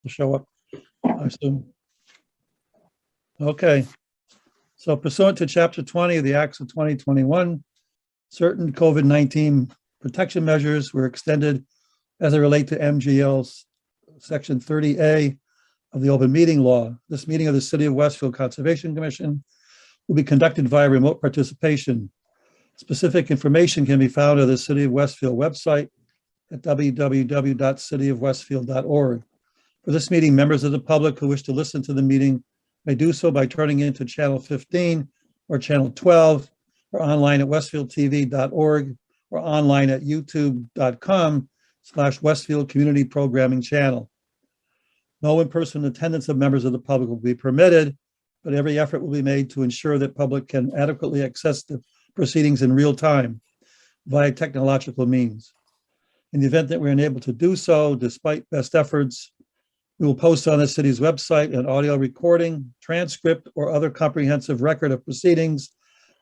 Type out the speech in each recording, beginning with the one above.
to show up, I assume. Okay. So pursuant to Chapter 20 of the Acts of 2021, certain COVID-19 protection measures were extended as they relate to MGL's Section 30A of the Open Meeting Law. This meeting of the City of Westfield Conservation Commission will be conducted via remote participation. Specific information can be found on the City of Westfield website at www.cityofwestfield.org. For this meeting, members of the public who wish to listen to the meeting may do so by turning into channel 15 or channel 12, or online at westfieldtv.org, or online at youtube.com/Westfield Community Programming Channel. No in-person attendance of members of the public will be permitted, but every effort will be made to ensure that public can adequately access the proceedings in real time via technological means. In the event that we're unable to do so, despite best efforts, we will post on the city's website an audio recording, transcript, or other comprehensive record of proceedings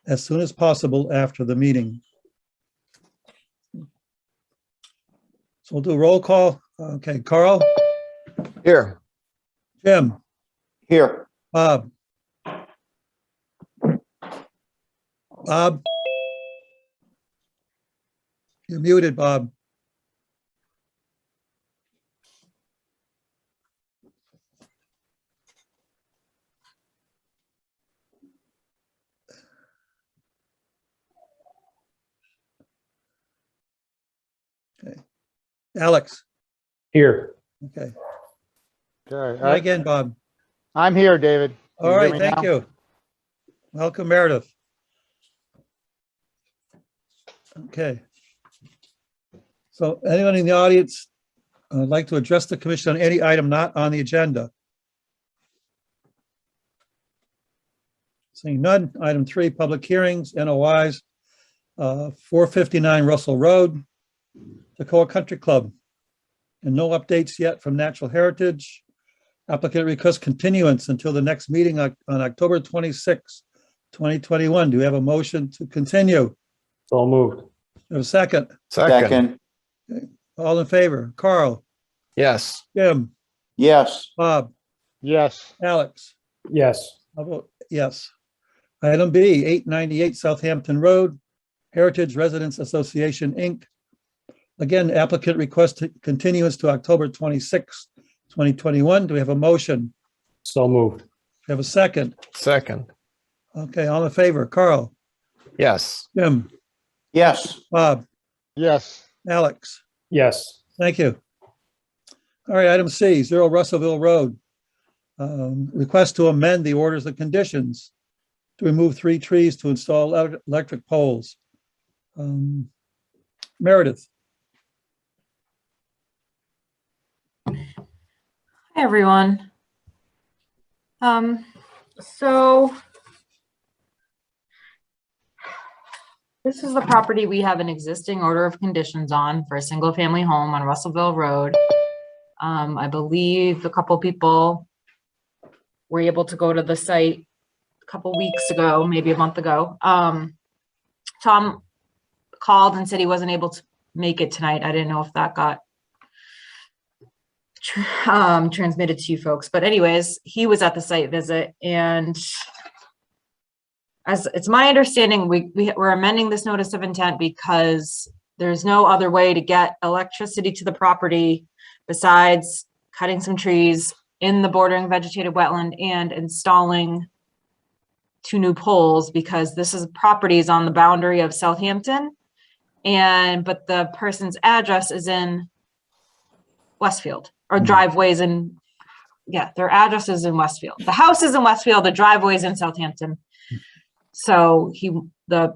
as soon as possible after the meeting. So we'll do a roll call. Okay, Carl? Here. Jim? Here. Bob? Bob? You're muted, Bob. Okay. Alex? Here. Okay. Okay. Try again, Bob. I'm here, David. Can All you hear right, me thank now? you. Welcome, Meredith. Okay. So anyone in the audience would like to address the commission on any item not on the agenda? Seeing none. Item 3, public hearings, NOIs, 459 Russell Road, Toccoa Country Club. And no updates yet from Natural Heritage. Applicant requests continuance until the next meeting on October 26, 2021. Do we have a motion to continue? So moved. Do we have a second? Second. All in favor? Carl? Yes. Jim? Yes. Bob? Yes. Alex? Yes. I vote yes. Item B, 898 Southampton Road, Heritage Residents Association, Inc. Again, applicant requests continuance to October 26, 2021. Do we have a motion? So moved. Do we have a second? Second. Okay, all in favor? Carl? Yes. Jim? Yes. Bob? Yes. Alex? Yes. Thank you. All right, item C, 0 Russellville Road. Request to amend the orders of conditions to remove 3 trees to install electric poles. Meredith? Hi, everyone. So this is the property we have an existing order of conditions on for a single family home on Russellville Road. I believe a couple people were able to go to the site a couple weeks ago, maybe a month ago. Tom called and said he wasn't able to make it tonight. I didn't know if that got transmitted to you folks, but anyways, he was at the site visit, and as it's my understanding, we're amending this notice of intent because there's no other way to get electricity to the property besides cutting some trees in the bordering vegetated wetland and installing 2 new poles, because this is properties on the boundary of Southampton, but the person's address is in Westfield, or driveways in, yeah, their address is in Westfield. The house is in Westfield, the driveway is in Southampton. So the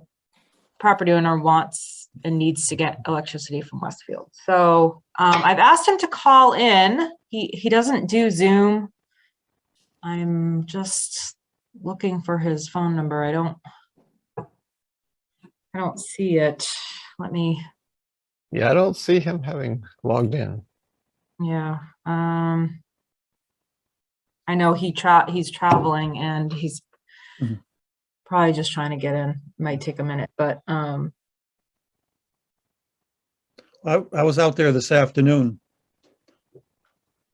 property owner wants and needs to get electricity from Westfield. So I've asked him to call in. He doesn't do Zoom. I'm just looking for his phone number. I don't see it. Let me. Yeah, I don't see him having logged in. Yeah. I know he's traveling and he's probably just trying to get in. Might take a minute, but I was out there this afternoon.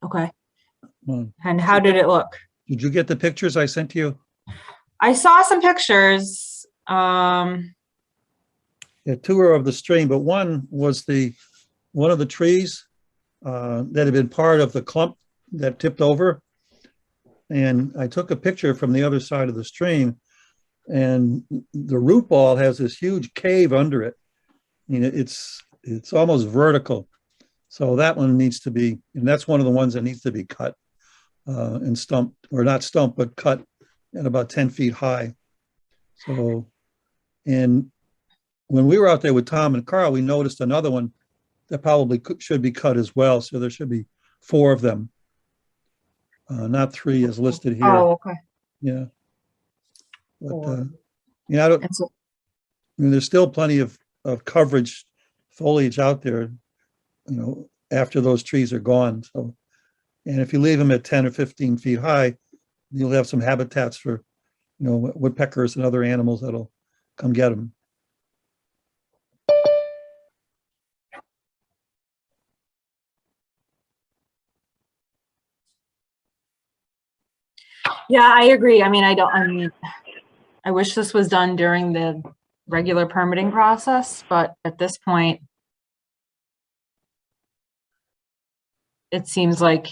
okay. Come on. And how did it look? Did you get the pictures I sent to you? I saw some pictures. Yeah, two are of the stream, but one was one of the trees that had been part of the clump that tipped over. And I took a picture from the other side of the stream, and the root ball has this huge cave under it. I mean, it's almost vertical. So that one needs to be, and that's one of the ones that needs to be cut and stumped, or not stumped, but cut at about 10 feet high. So, and when we were out there with Tom and Carl, we noticed another one that probably should be cut as well. So there should be 4 of them, not 3 as listed here. Oh, okay. Yeah. But, 4. yeah, I And so, mean, there's still plenty of coverage, foliage out there, after those trees are gone. So, and if you leave them at 10 or 15 feet high, you'll have some habitats for, woodpeckers and other animals that'll come get them. yeah, I agree. I mean, I wish this was done during the regular permitting process, but at this point, it seems like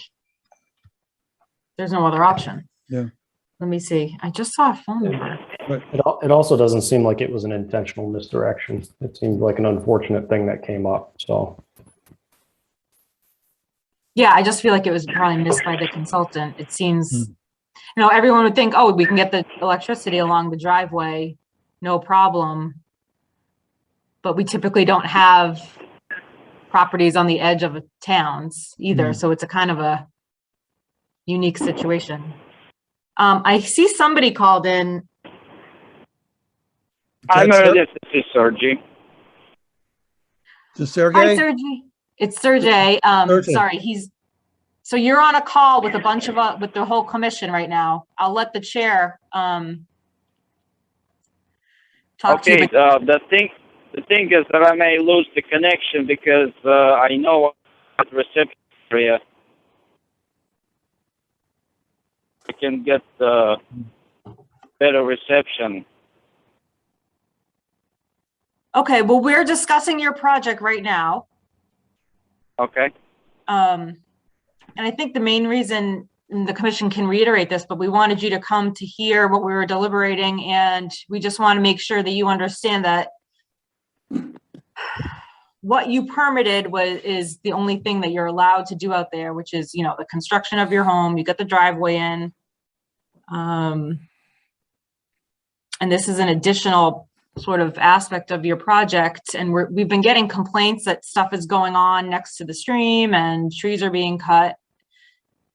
there's no other option. Yeah. Let me see. I just saw a phone number. It also doesn't seem like it was an intentional misdirection. It seemed like an unfortunate thing that came up, so. Yeah, I just feel like it was probably missed by the consultant. It seems, everyone would think, oh, we can get the electricity along the driveway, no problem. But we typically don't have properties on the edge of towns either. So it's a kind of a unique situation. I see somebody called in. Hi, Meredith. This is Sergey. Is this Hi, Sergey? Sergey. It's Sergey. Sergey. Sorry, so you're on a call with a bunch of, with the whole commission right now. I'll let the chair, talk to you. Okay, the thing is that I may lose the connection because I know at reception area I can get better reception. Okay, well, we're discussing your project right now. Okay. And I think the main reason, and the commission can reiterate this, but we wanted you to come to hear what we were deliberating, and we just want to make sure that you understand that what you permitted is the only thing that you're allowed to do out there, which is, the construction of your home. You got the driveway in. And this is an additional sort of aspect of your project. And we've been getting complaints that stuff is going on next to the stream and trees are being cut.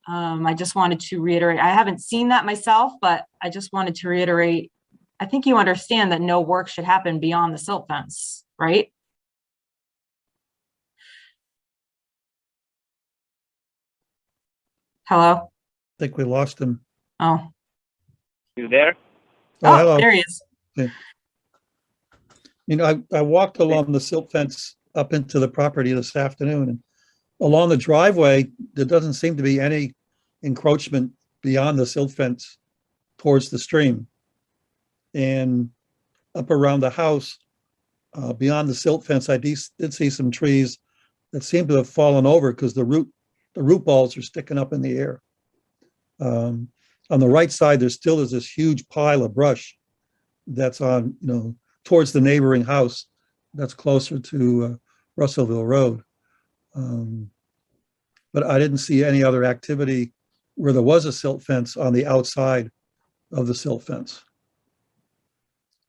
I just wanted to reiterate, I haven't seen that myself, but I just wanted to reiterate, I think you understand that no work should happen beyond the silt fence, right? Hello? I think we lost him. Oh, You there? Oh, hello. there he is. I walked along the silt fence up into the property this afternoon, and along the driveway, there doesn't seem to be any encroachment beyond the silt fence towards the stream. And up around the house, beyond the silt fence, I did see some trees that seem to have fallen over because the root balls are sticking up in the air. On the right side, there still is this huge pile of brush that's on, towards the neighboring house that's closer to Russellville Road. But I didn't see any other activity where there was a silt fence on the outside of the silt fence.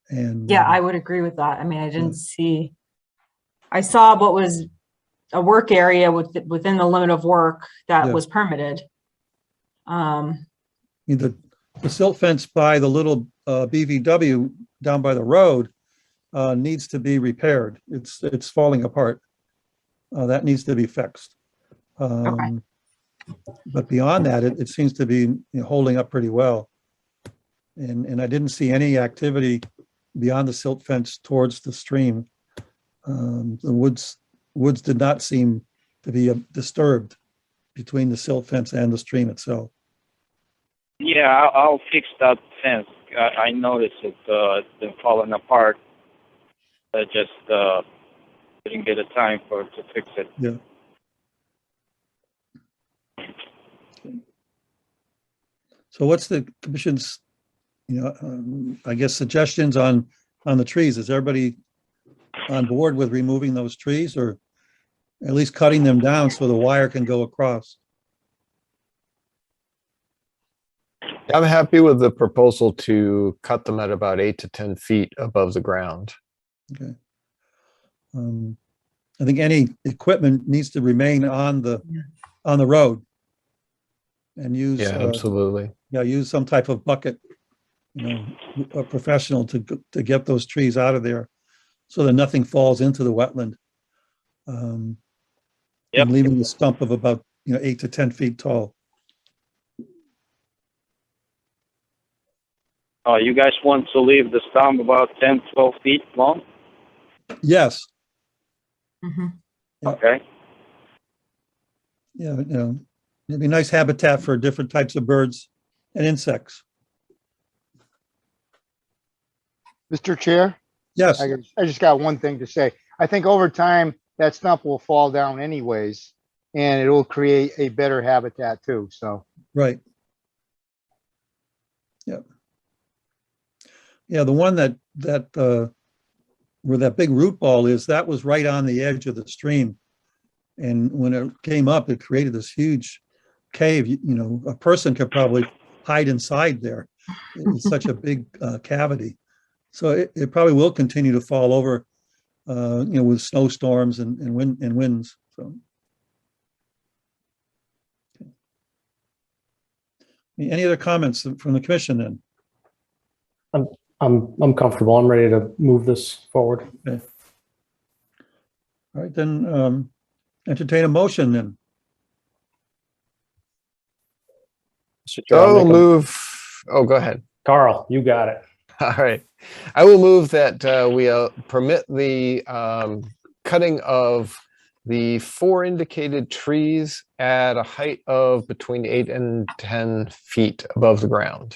And Yeah, I would agree with that. I mean, I didn't see, I saw what was a work area within the limit of work that was permitted. the silt fence by the little BVW down by the road needs to be repaired. It's falling apart. That needs to be fixed. Okay. But beyond that, it seems to be holding up pretty well. And I didn't see any activity beyond the silt fence towards the stream. The woods did not seem to be disturbed between the silt fence and the stream itself. Yeah, I'll fix that fence. I noticed it's been falling apart. I just didn't get the time to fix it. Yeah. So what's the commission's, I guess, suggestions on the trees? Is everybody on board with removing those trees, or at least cutting them down so the wire can go across? I'm happy with the proposal to cut them at about 8 to 10 feet above the ground. Okay. I think any equipment needs to remain on the road and use, Yeah, absolutely. use some type of bucket, a professional to get those trees out of there so that nothing falls into the wetland. Yep. And leaving the stump of about, 8 to 10 feet tall. You guys want to leave the stump about 10, 12 feet long? Yes. Mhm. Yeah. Okay. Yeah, it'd be nice habitat for different types of birds and insects. Mr. Chair, Yes, I just got one thing to say. I think over time, that stump will fall down anyways, and it will create a better habitat too, so. right. Yeah. Yeah, the one that where that big root ball is, that was right on the edge of the stream. And when it came up, it created this huge cave. A person could probably hide inside there. It's such a big cavity. So it probably will continue to fall over, with snowstorms and winds. So, okay. Any other comments from the commission then? I'm comfortable. I'm ready to move this forward. Okay. All right, then entertain a motion then. Mr. Chair, I'll Oh, make a- move. Oh, go ahead. Carl, you got it. All right. I will move that we permit the cutting of the 4 indicated trees at a height of between 8 and 10 feet above the ground.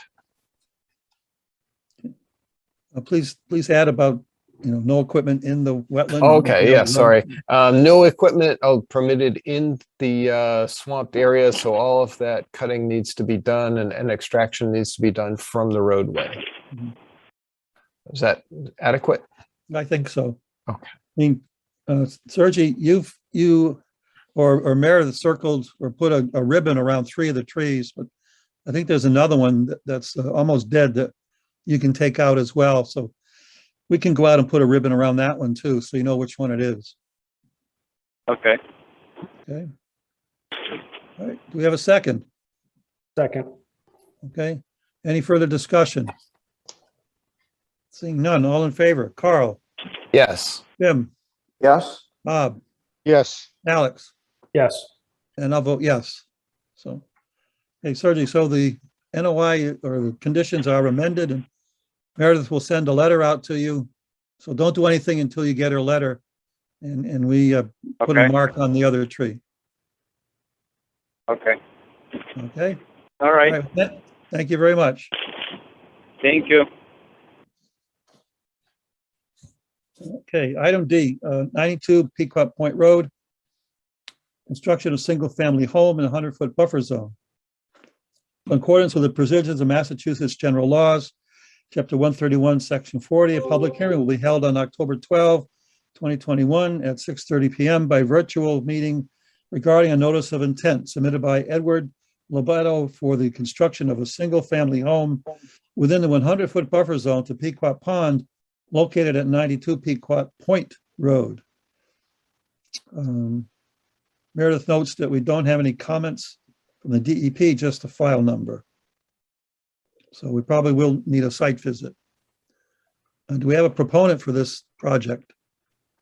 Please add about, no equipment in the wetland. Okay, yeah, sorry. No equipment permitted in the swamped area, so all of that cutting needs to be done and extraction needs to be done from the roadway. Mhm. Is that adequate? I think so. Okay. I mean, Sergi, you or Meredith circled or put a ribbon around 3 of the trees, but I think there's another one that's almost dead that you can take out as well. So we can go out and put a ribbon around that one too, so you know which one it is. Okay. Okay. All right. Do we have a second? Second. Okay. Any further discussion? Seeing none, all in favor? Carl, Yes. Jim, Yes. Bob, Yes. Alex, Yes. and I'll vote yes. So, hey, Sergi, so the NOI or the conditions are amended and Meredith will send a letter out to you. So don't do anything until you get her letter and we put a Okay. mark on the other tree. Okay. Okay? All right. All right. Thank you very much. Thank you. Okay, item D, 92 Pequot Point Road. Construction of single-family home in a 100-foot buffer zone. In accordance with the provisions of Massachusetts general laws, Chapter 131, Section 40, a public hearing will be held on October 12, 2021 at 6:30 p.m. by virtual meeting regarding a notice of intent submitted by Edward Lobato for the construction of a single-family home within the 100-foot buffer zone to Pequot Pond located at 92 Pequot Point Road. Meredith notes that we don't have any comments from the DEP, just a file number. So we probably will need a site visit. Do we have a proponent for this project?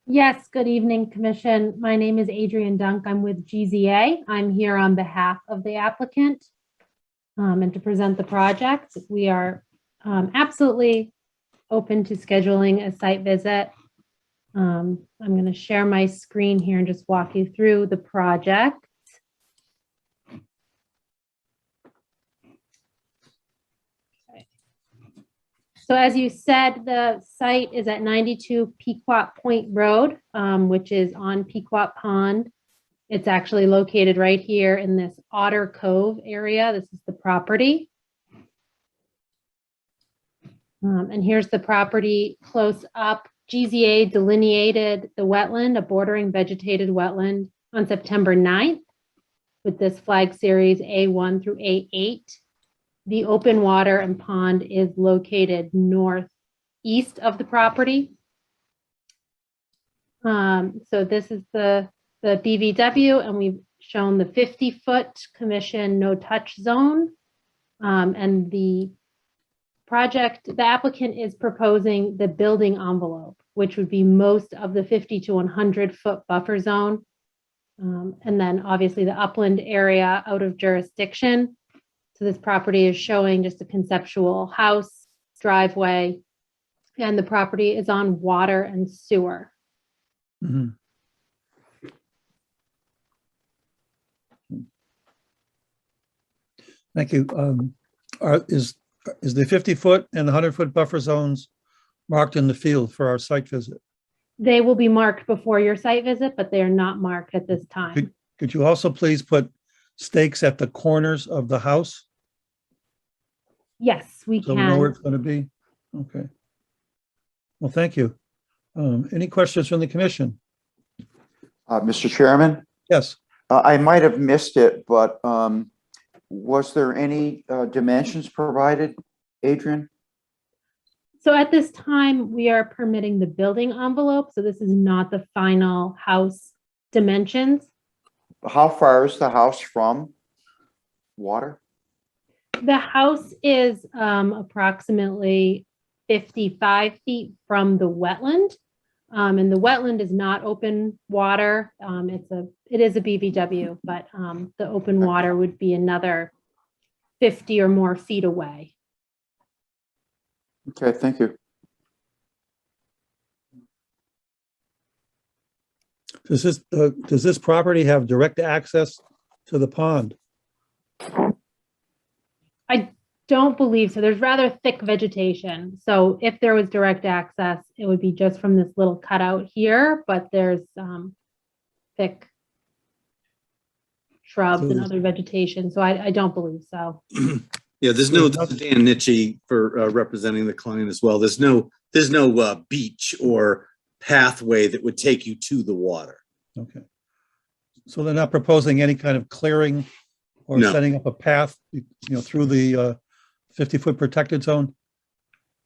Yes, good evening, Commission. My name is Adrienne Dunk. I'm with GZA. I'm here on behalf of the applicant and to present the project. We are absolutely open to scheduling a site visit. I'm going to share my screen here and just walk you through the project. So as you said, the site is at 92 Pequot Point Road, which is on Pequot Pond. It's actually located right here in this Otter Cove area. This is the property. And here's the property close up. GZA delineated the wetland, a bordering vegetated wetland, on September 9th with this flag series A1 through A8. The open water and pond is located northeast of the property. So this is the BVW, and we've shown the 50-foot commission no-touch zone. And the applicant is proposing the building envelope, which would be most of the 50 to 100-foot buffer zone. And then obviously the upland area out of jurisdiction. So this property is showing just a conceptual house, driveway, and the property is on water and sewer. Mhm. Thank you. Is the 50-foot and the 100-foot buffer zones marked in the field for our site visit? They will be marked before your site visit, but they are not marked at this time. Could you also please put stakes at the corners of the house? Yes, we So we know where can. it's going to be? Okay. Well, thank you. Any questions from the commission? Mr. Chairman, Yes. I might have missed it, but was there any dimensions provided, Adrian? So at this time, we are permitting the building envelope. So this is not the final house dimensions. How far is the house from water? The house is approximately 55 feet from the wetland. And the wetland is not open water. It is a BVW, but the open water would be another 50 or more feet away. Okay, thank you. Does this property have direct access to the pond? I don't believe so. There's rather thick vegetation. So if there was direct access, it would be just from this little cutout here, but there's thick shrubs and other vegetation. So I don't believe so. Yeah, this is Dan Nitchie for representing the client as well. There's no beach or pathway that would take you to the water. Okay. So they're not proposing any kind of clearing or No. setting up a path, through the 50-foot protected zone?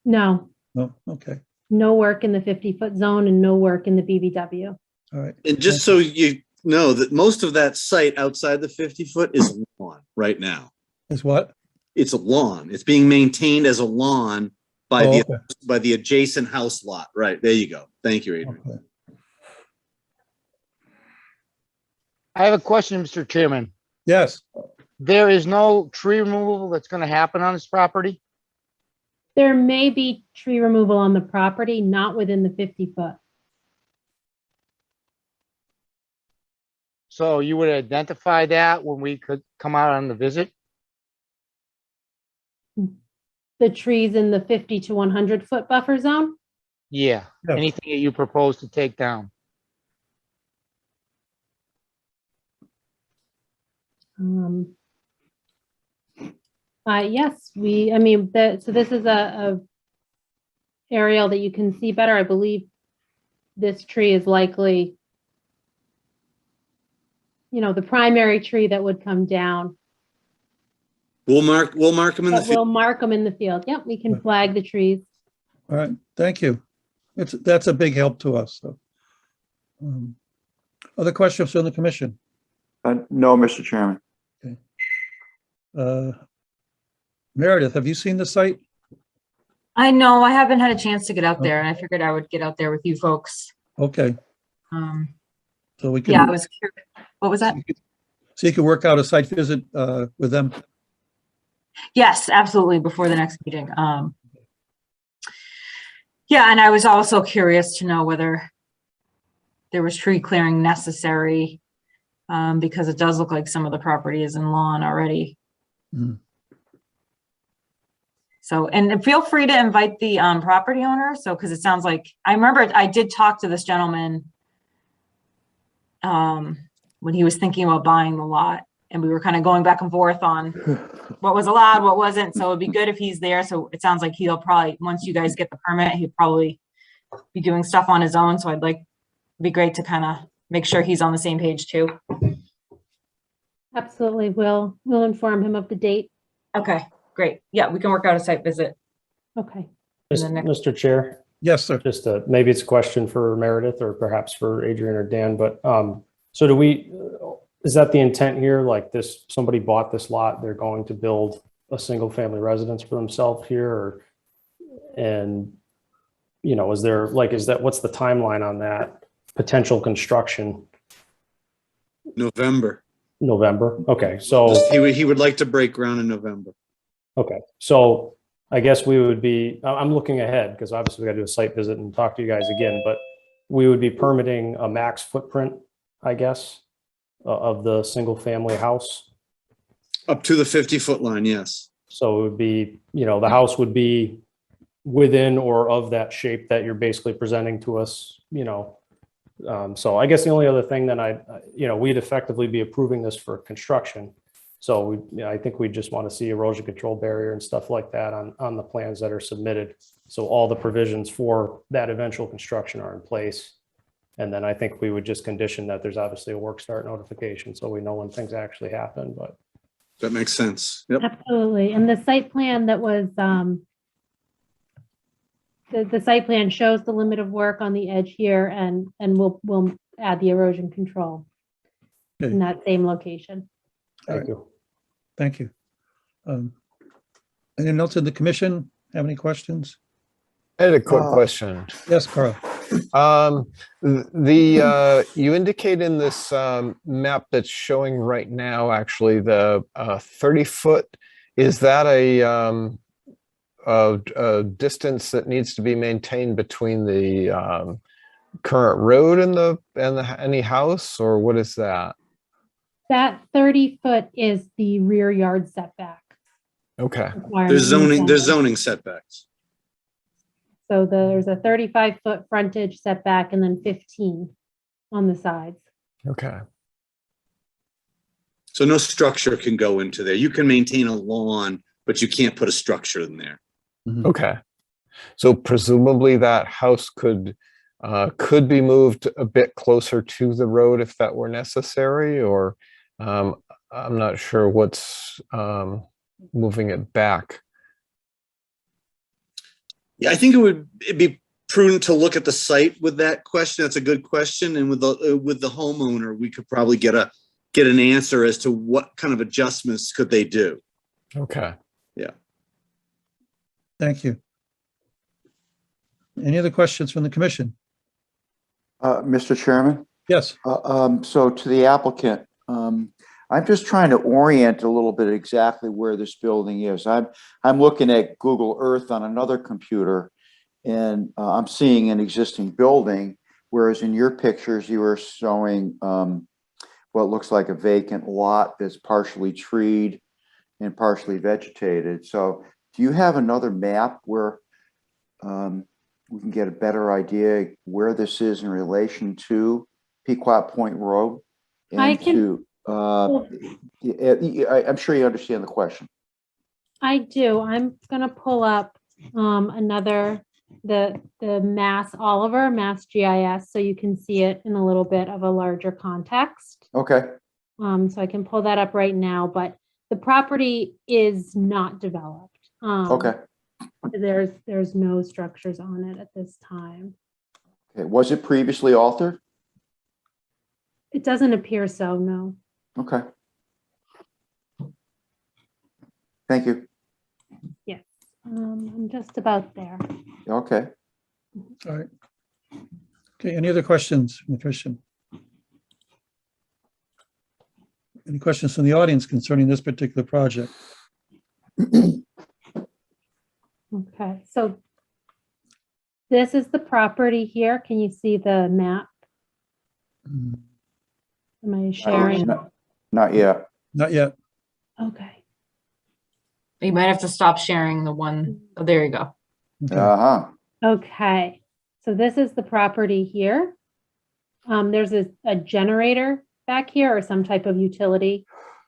No, No? Okay. no work in the 50-foot zone and no work in the BVW. All right. And just so you know that most of that site outside the 50-foot is lawn right now. Is what? It's a lawn. It's being maintained as a lawn by Okay. by the adjacent house lot. Right. There you go. Thank you, Adrian. Okay. I have a question, Mr. Chairman. Yes. There is no tree removal that's gonna happen on this property? There may be tree removal on the property, not within the 50-foot. So you would identify that when we could come out on the visit? The trees in the 50 to 100-foot buffer zone? Yeah, Yeah. anything that you propose to take down? Yes, so this is a aerial that you can see better. I believe this tree is likely, the primary tree that would come down. We'll mark them in the But field. we'll mark them in the field. Yep, we can flag the trees. All right. Thank you. That's a big help to us. So, other questions from the commission? No, Mr. Chairman. Meredith, have you seen the site? I know, I haven't had a chance to get out there, and I figured I would get out there with you folks. Okay. So we can. Yeah, I was curious. What was that? So you can work out a site visit with them? Yes, absolutely, before the next meeting. Yeah, and I was also curious to know whether there was tree clearing necessary, because it does look like some of the property is in lawn already. Mhm. So, and feel free to invite the property owner. So, because it sounds like, I remember I did talk to this gentleman when he was thinking about buying the lot, and we were kind of going back and forth on what was allowed, what wasn't. So it'd be good if he's there. So it sounds like he'll probably, once you guys get the permit, he'll probably be doing stuff on his own. So it'd be great to kind of make sure he's on the same page too. Absolutely. We'll inform him of the date. Okay, great. Yeah, we can work out a site visit. Okay. And then next- Mr. Chair, Yes, sir. just maybe it's a question for Meredith or perhaps for Adrian or Dan, but so is that the intent here? Like this, somebody bought this lot, they're going to build a single family residence for themselves here, and you know, what's the timeline on that potential construction? November. November. Okay. So He would like to break ground in November. okay. So I guess we would be, I'm looking ahead because obviously we got to do a site visit and talk to you guys again, but we would be permitting a max footprint, I guess, of the single family house. Up to the 50-foot line, yes. So it would be, you know, the house would be within or of that shape that you're basically presenting to us, you know. So I guess the only other thing that we'd effectively be approving this for construction. So I think we just want to see erosion control barrier and stuff like that on the plans that are submitted. So all the provisions for that eventual construction are in place. And then I think we would just condition that there's obviously a work start notification, so we know when things actually happen, but. That makes sense. Yep. Absolutely. And the site plan that was, the site plan shows the limit of work on the edge here, and we'll add the erosion control in that same location. Thank you. Thank you. Anyone else in the commission have any questions? I had a quick question. Yes, Carl. You indicate in this map that's showing right now, actually the 30-foot, is that a distance that needs to be maintained between the current road and any house, or what is that? That 30-foot is the rear yard setback. Okay. There's zoning setbacks. So there's a 35-foot frontage setback and then 15 on the sides. Okay. So no structure can go into there. You can maintain a lawn, but you can't put a structure in there. Okay. So presumably that house could be moved a bit closer to the road if that were necessary, or I'm not sure what's moving it back. Yeah, I think it'd be prudent to look at the site with that question. That's a good question. And with the homeowner, we could probably get an answer as to what kind of adjustments could they do. Okay. Yeah. Thank you. Any other questions from the commission? Mr. Chairman? Yes. So to the applicant, I'm just trying to orient a little bit exactly where this building is. I'm looking at Google Earth on another computer, and I'm seeing an existing building, whereas in your pictures you were showing what looks like a vacant lot that's partially treed and partially vegetated. So do you have another map where we can get a better idea where this is in relation to Pequot Point Road? And I can. I'm sure you understand the question. I do. I'm gonna pull up the Mass GIS, so you can see it in a little bit of a larger context. Okay. So I can pull that up right now, but the property is not developed. Okay. There's no structures on it at this time. Okay. Was it previously altered? It doesn't appear so, no. Okay. Thank you. Yes, I'm just about there. Okay. All right. Okay, any other questions from the commission? Any questions from the audience concerning this particular project? Okay, so this is the property here. Can you see the map? Am I sharing? Not yet. Not yet. Okay. You might have to stop sharing the one. Oh, there you go. Okay. Uh-huh. Okay, so this is the property here. There's a generator back here or some type of utility.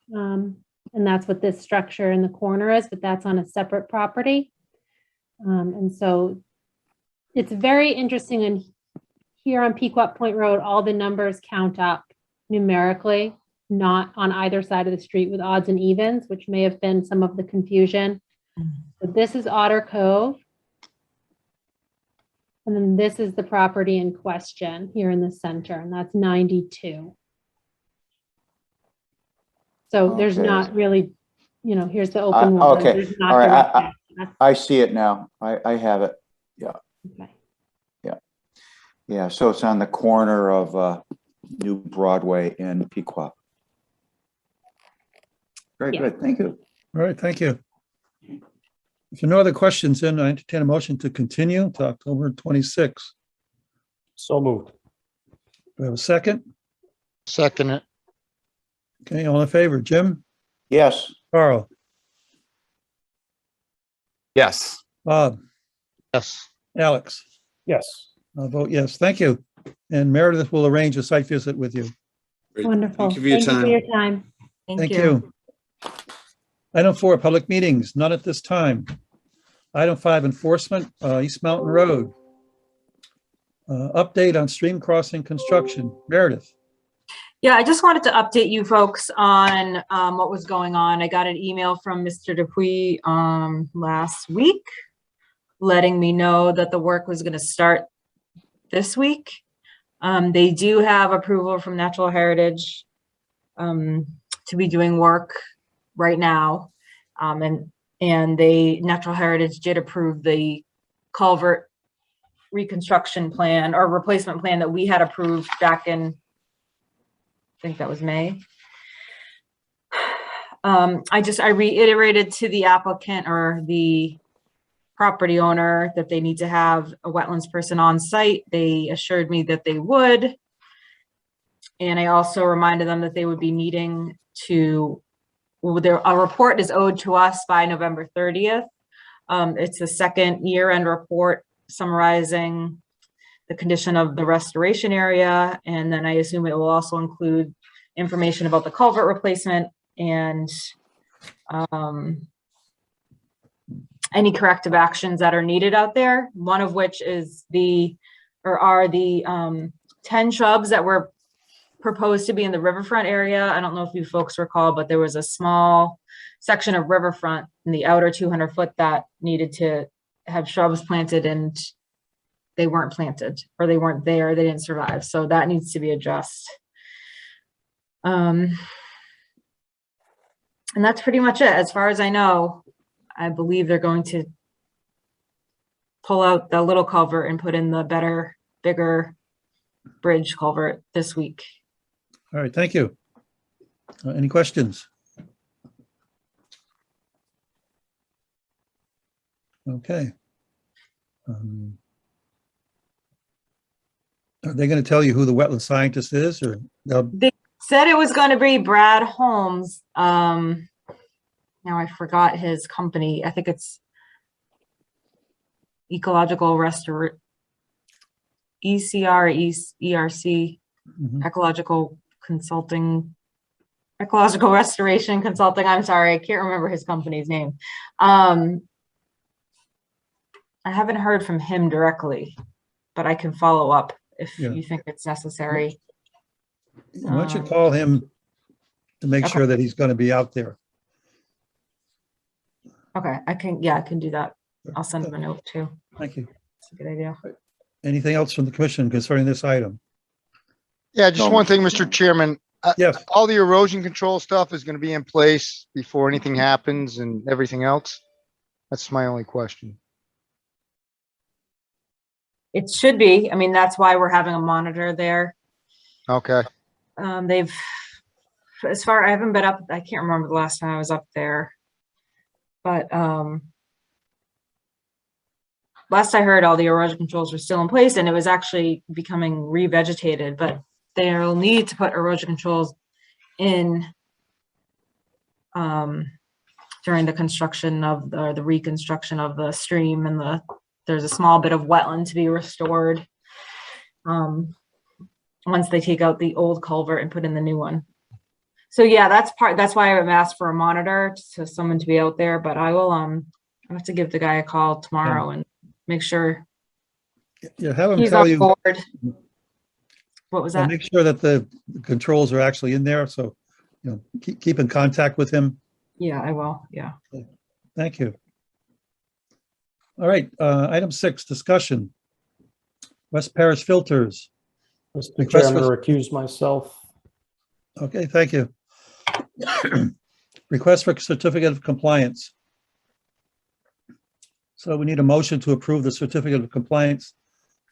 And that's what this structure in the corner is, but that's on a separate property. And so it's very interesting. And here on Pequot Point Road, all the numbers count up numerically, not on either side of the street with odds and evens, which may have been some of the confusion. So this is Otter Cove. And then this is the property in question here in the center, and that's 92. So there's Okay. not really, here's the open one. Okay. There's not All right. direct access. I see it now. I have it. Okay. Yeah, so it's on the corner of New Broadway and Pequot. Very Yeah. good. Thank you. All right, thank you. If there are no other questions, then I entertain a motion to continue to October 26th. So moved. Do we have a second? Second it. Okay, all in favor? Jim? Yes. Carl? Yes. Bob? Yes. Alex? Yes. I'll vote yes. Thank you. And Meredith will arrange a site visit with you. Great. Wonderful. Thank you for your time. your time. Thank you. Item 4, public meetings, none at this time. Item 5, enforcement, East Mountain Road. Update on stream crossing construction. Meredith? Yeah, I just wanted to update you folks on what was going on. I got an email from Mr. Dupuy last week letting me know that the work was going to start this week. They do have approval from Natural Heritage to be doing work right now. And Natural Heritage did approve the culvert reconstruction plan or replacement plan that we had approved back in, I think that was May. I reiterated to the applicant or the property owner that they need to have a wetlands person on site. They assured me that they would. And I also reminded them that they would be meeting to, a report is owed to us by November 30th. It's the second year-end report summarizing the condition of the restoration area. And then I assume it will also include information about the culvert replacement and any corrective actions that are needed out there. One of which is are the 10 shrubs that were proposed to be in the riverfront area. I don't know if you folks recall, but there was a small section of riverfront in the outer 200 foot that needed to have shrubs planted and they weren't planted or they weren't there, they didn't survive. So that needs to be addressed. And that's pretty much it. As far as I know, I believe they're going to pull out the little culvert and put in the better, bigger bridge culvert this week. All right, thank you. Any questions? Okay. Are they going to tell you who the wetland scientist is, or They said it was going to be Brad Holmes. Now I forgot his company. I think it's Ecological Restoration, ERC, Mhm. Ecological Restoration Consulting. I'm sorry, I can't remember his company's name. I haven't heard from him directly, but I can follow up if Yeah. you think it's necessary. Why don't you call him to make Okay. sure that he's going to be out there? Okay, I can do that. I'll send him a note too. Thank you. That's a good idea. Anything else from the commission concerning this item? Yeah, just No. one thing, Mr. Chairman. Yes. All the erosion control stuff is going to be in place before anything happens and everything else? That's my only question. It should be. I mean, that's why we're having a monitor there. Okay. I haven't been up, I can't remember the last time I was up there. But last I heard, all the erosion controls were still in place and it was actually becoming revegetated, but they'll need to put erosion controls in during the construction of the reconstruction of the stream, and there's a small bit of wetland to be restored. Once they take out the old culvert and put in the new one. So yeah, that's why I've asked for a monitor, so someone to be out there, but I will, I have to give the guy a call tomorrow and make sure You have him he's tell on you, board. What was and that? make sure that the controls are actually in there. So, keep in contact with him. Yeah, I will, yeah. Thank you. All right, item 6, discussion. West Parish filters. Mr. Chair, Request I'm going for- to recuse myself. Okay, thank you. Request for certificate of compliance. So we need a motion to approve the certificate of compliance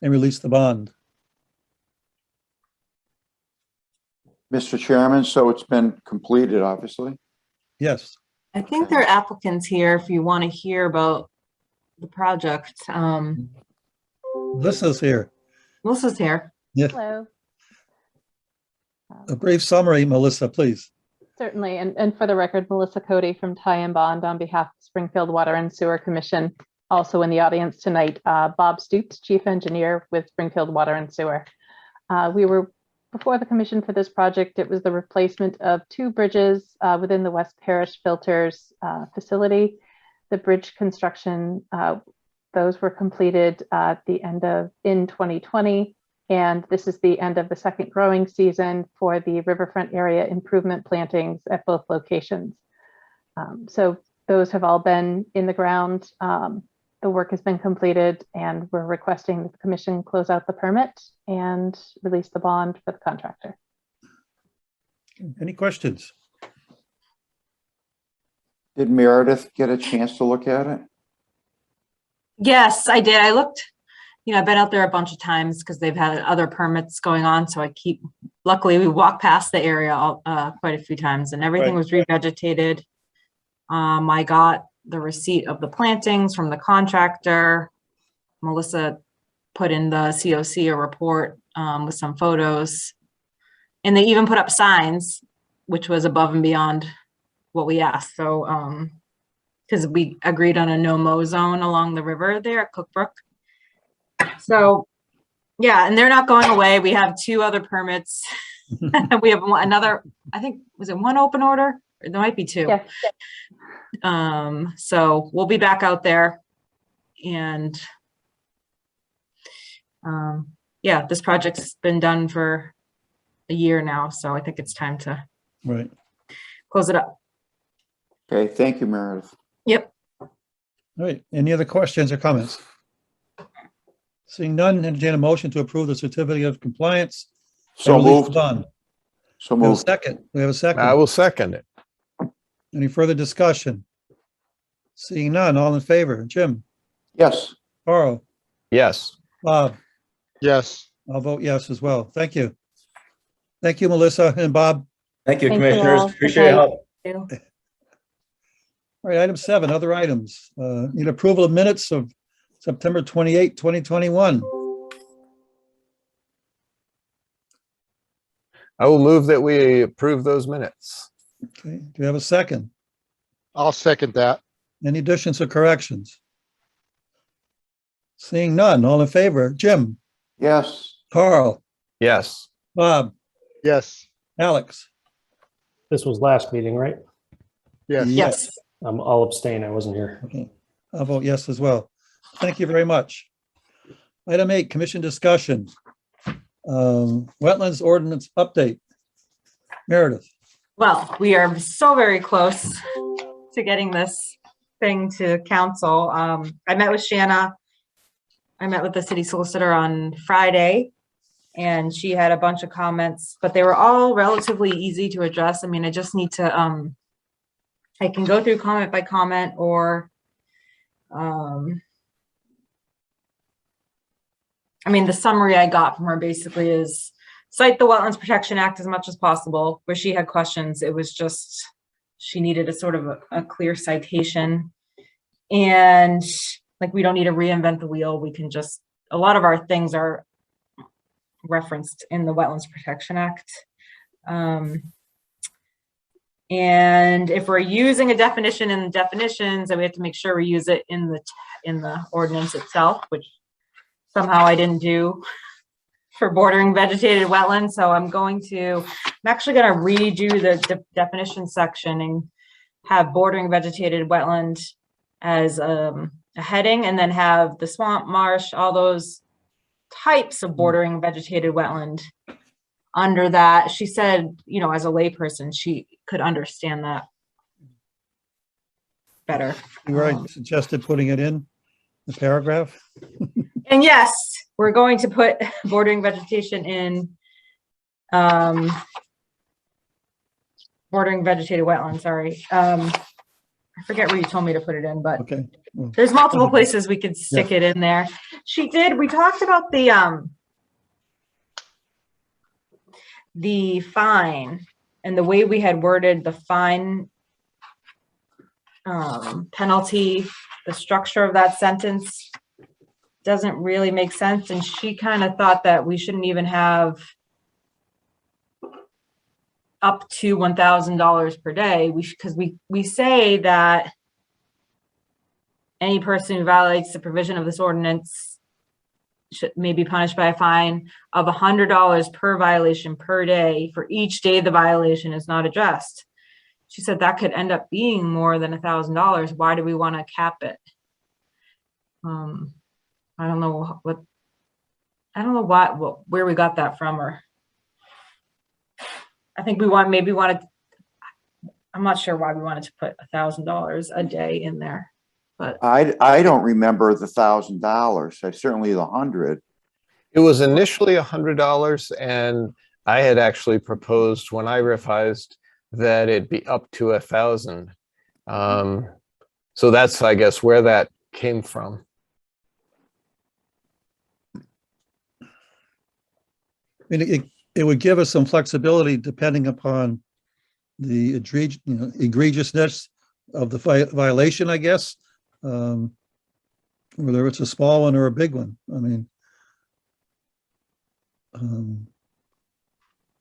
and release the bond. Mr. Chairman, so it's been completed, obviously. Yes, I think there are applicants here if you want to hear about the project. Melissa's here. Melissa's here. Yeah, Hello, a brief summary, Melissa, please. certainly. And for the record, Melissa Cody from Ty and Bond on behalf of Springfield Water and Sewer Commission. Also in the audience tonight, Bob Stoops, Chief Engineer with Springfield Water and Sewer. We were before the commission for this project. It was the replacement of 2 bridges within the West Parish Filters facility. The bridge construction, those were completed at the end of in 2020. And this is the end of the second growing season for the riverfront area improvement plantings at both locations. So those have all been in the ground. The work has been completed, and we're requesting that the commission close out the permit and release the bond for the contractor. Any questions? Did Meredith get a chance to look at it? Yes, I did. I looked, I've been out there a bunch of times because they've had other permits going on. So luckily we walked past the area quite a few times, and everything Right. was revegetated. I got the receipt of the plantings from the contractor. Melissa put in the COC a report with some photos. And they even put up signs, which was above and beyond what we asked. So, because we agreed on a no-mow zone along the river there at Cookbrook. So, yeah, and they're not going away. We have 2 other permits. We have another, I think, was it 1 open order? There might be 2. Yes. So we'll be back out there, and yeah, this project's been done for a year now, so I think it's time to Right. close it up. Okay, thank you, Meredith. Yep. All right, any other questions or comments? Seeing none, entertain a motion to approve the certificate of compliance. So and release the moved. bond. So We have a moved. second. We have a I second. will second it. Any further discussion? Seeing none, all in favor? Jim, Yes. Carl, Yes. Bob, Yes. I'll vote yes as well. Thank you. Thank you, Melissa and Bob. Thank you, Thank you commissioners. all. Appreciate your help. All right, item 7, other items. Need approval of minutes of September 28, 2021. I will move that we approve those minutes. Okay, do we have a second? I'll second that. Any additions or corrections? Seeing none, all in favor? Jim, Yes. Carl, Yes. Bob, Yes. Alex. This was last meeting, right? Yes. Yes. I'll abstain. I wasn't here. Okay, I'll vote yes as well. Thank you very much. Item 8, commission discussion. Wetlands ordinance update. Meredith. Well, we are so very close to getting this thing to council. I met with Shanna. I met with the city solicitor on Friday, and she had a bunch of comments, but they were all relatively easy to address. I mean, I just need to, I can go through comment by comment, or, I mean, the summary I got from her basically is cite the Wetlands Protection Act as much as possible. Where she had questions, it was just, she needed a sort of a clear citation. And like, we don't need to reinvent the wheel. We can just, a lot of our things are referenced in the Wetlands Protection Act. And if we're using a definition in the definitions, then we have to make sure we use it in the ordinance itself, which somehow I didn't do for bordering vegetated wetlands. So I'm actually going to redo the definition section and have bordering vegetated wetland as a heading, and then have the swamp, marsh, all those types of bordering vegetated wetland under that. She said, you know, as a layperson, she could understand that better. You already suggested putting it in the paragraph. And yes, we're going to put bordering vegetation in bordering vegetated wetland, sorry. I forget where you told me to put it in, but Okay. Well, there's multiple places we could stick it in there. We talked about the fine and the way we had worded the fine penalty, the structure of that sentence doesn't really make sense. And she kind of thought that we shouldn't even have up to $1,000 per day. Because we say that any person who violates the provision of this ordinance may be punished by a fine of $100 per violation per day for each day the violation is not addressed. She said that could end up being more than $1,000. Why do we want to cap it? I don't know where we got that from, or I think I'm not sure why we wanted to put $1,000 a day in there, but I don't remember the $1,000. I certainly the 100. It was initially $100, and I had actually proposed when I revised that it be up to 1,000. So that's, I guess, where that came from. I mean, it would give us some flexibility depending upon the egregiousness of the violation, I guess. Whether it's a small one or a big one. I mean,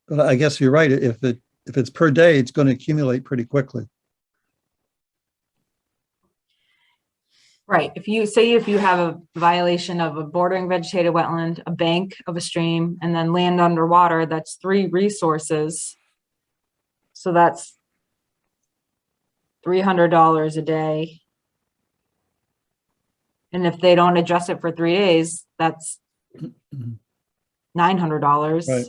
but I guess you're right. If it's per day, it's going to accumulate pretty quickly. right. If you have a violation of a bordering vegetated wetland, a bank of a stream, and then land underwater, that's 3 resources. So that's $300 a day. And if they don't address it for 3 days, that's $900. Right.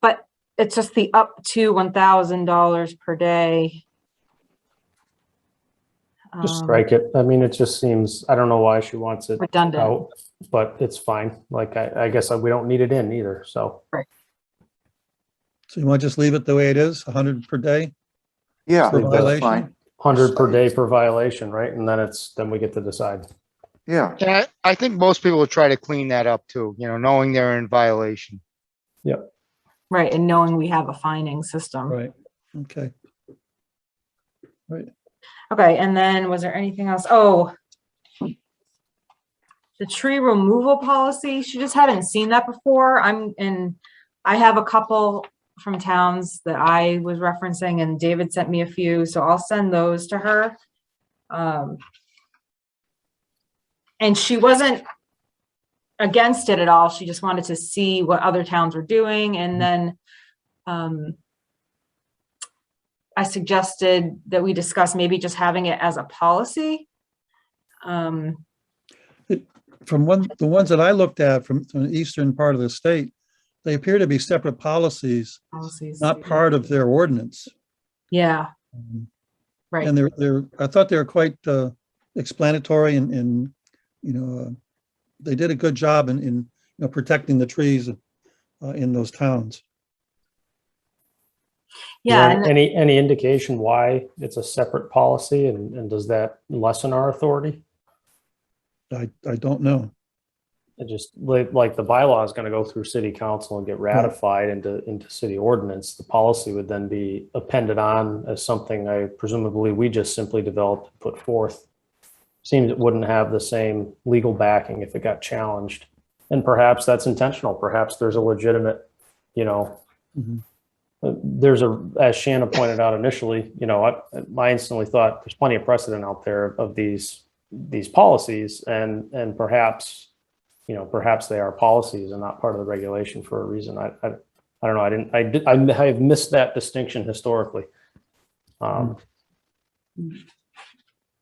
But it's just the up to $1,000 per day. Just strike it. I mean, it just seems, I don't know why she wants it redundant out, but it's fine. Like, I guess we don't need it in either, so. Right. So you want to just leave it the way it is, 100 per day? Yeah, Per that's violation? fine. 100 per day per violation, right? And then we get to decide. Yeah. And I think most people will try to clean that up too, you know, knowing they're in violation. Yep. Right, and knowing we have a fining system. Right. Okay. Right. Okay, and then was there anything else? Oh, the tree removal policy, she just hadn't seen that before. I have a couple from towns that I was referencing, and David sent me a few, so I'll send those to her. And she wasn't against it at all. She just wanted to see what other towns were doing. And then I suggested that we discuss maybe just having it as a policy. From the ones that I looked at from the eastern part of the state, they appear to be separate policies, not part of their ordinance. Yeah. Right. And I thought they were quite explanatory, and they did a good job in protecting the trees in those towns. Yeah. And any indication why it's a separate policy, and does that lessen our authority? I don't know. It just like the bylaw is going to go through city council and get ratified into city ordinance. The policy would then be appended on as something presumably we just simply developed and put forth. Seems it wouldn't have the same legal backing if it got challenged. And perhaps that's intentional. Perhaps there's a legitimate, There's as Shanna pointed out initially, I instantly thought there's plenty of precedent out there of these policies, and perhaps, perhaps they are policies and not part of the regulation for a reason. I don't know. I have missed that distinction historically.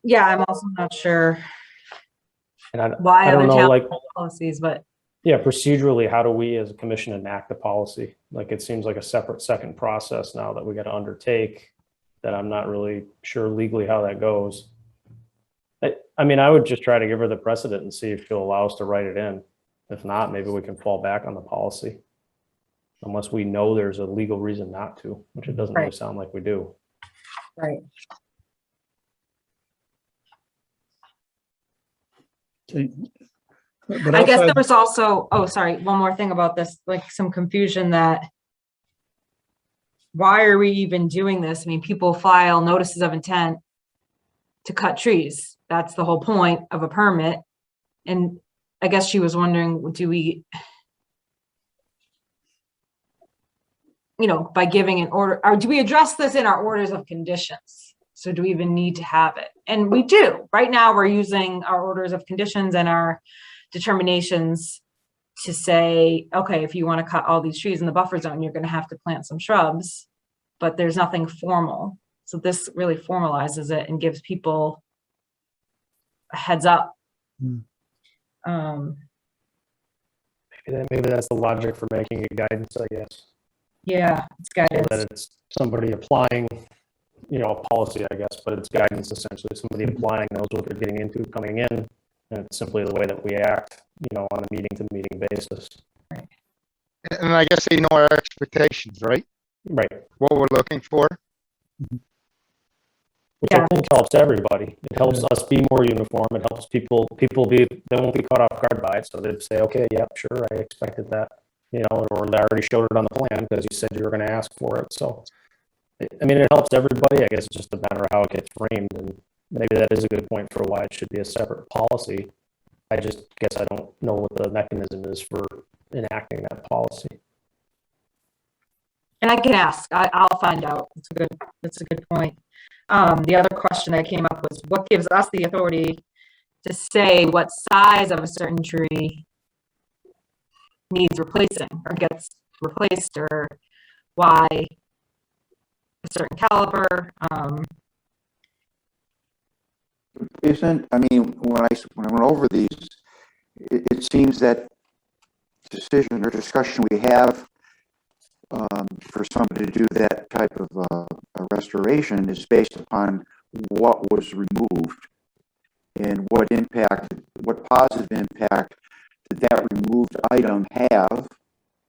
Yeah, I'm also not sure And why I don't other know, towns like, have policies, but yeah, procedurally, how do we as a commission enact a policy? Like, it seems like a separate second process now that we got to undertake, that I'm not really sure legally how that goes. I mean, I would just try to give her the precedent and see if she'll allow us to write it in. If not, maybe we can fall back on the policy. Unless we know there's a legal reason not to, which it doesn't really Right. sound like we do. right. Okay. But I guess there outside, was also, oh, sorry, one more thing about this, like some confusion that why are we even doing this? I mean, people file notices of intent to cut trees. That's the whole point of a permit. And I guess she was wondering, do we, by giving an order, or do we address this in our orders of conditions? So do we even need to have it? And we do. Right now, we're using our orders of conditions and our determinations to say, okay, if you want to cut all these trees in the buffer zone, you're going to have to plant some shrubs, but there's nothing formal. So this really formalizes it and gives people a heads up. Maybe that's the logic for making it guidance, I guess. Yeah, it's So guidance. that it's somebody applying, a policy, I guess, but it's guidance essentially. Somebody applying knows what they're getting into coming in, and it's simply the way that we act, on a meeting to meeting basis. And I guess they know our expectations, right? Right. What we're looking for. Which Yeah. I think helps everybody. It helps us be more uniform. It helps people they won't be caught off guard by it. So they'd say, okay, yeah, sure, I expected that, or they already showed it on the plan because you said you were going to ask for it. So, I mean, it helps everybody. I guess it's just a matter of how it gets framed. And maybe that is a good point for why it should be a separate policy. I just guess I don't know what the mechanism is for enacting that policy. And I can ask, I'll find out. That's a good point. The other question that came up was what gives us the authority to say what size of a certain tree needs replacing or gets replaced, or why a certain caliber. When I went over these, it seems that decision or discussion we have for somebody to do that type of a restoration is based upon what was removed and what positive impact did that removed item have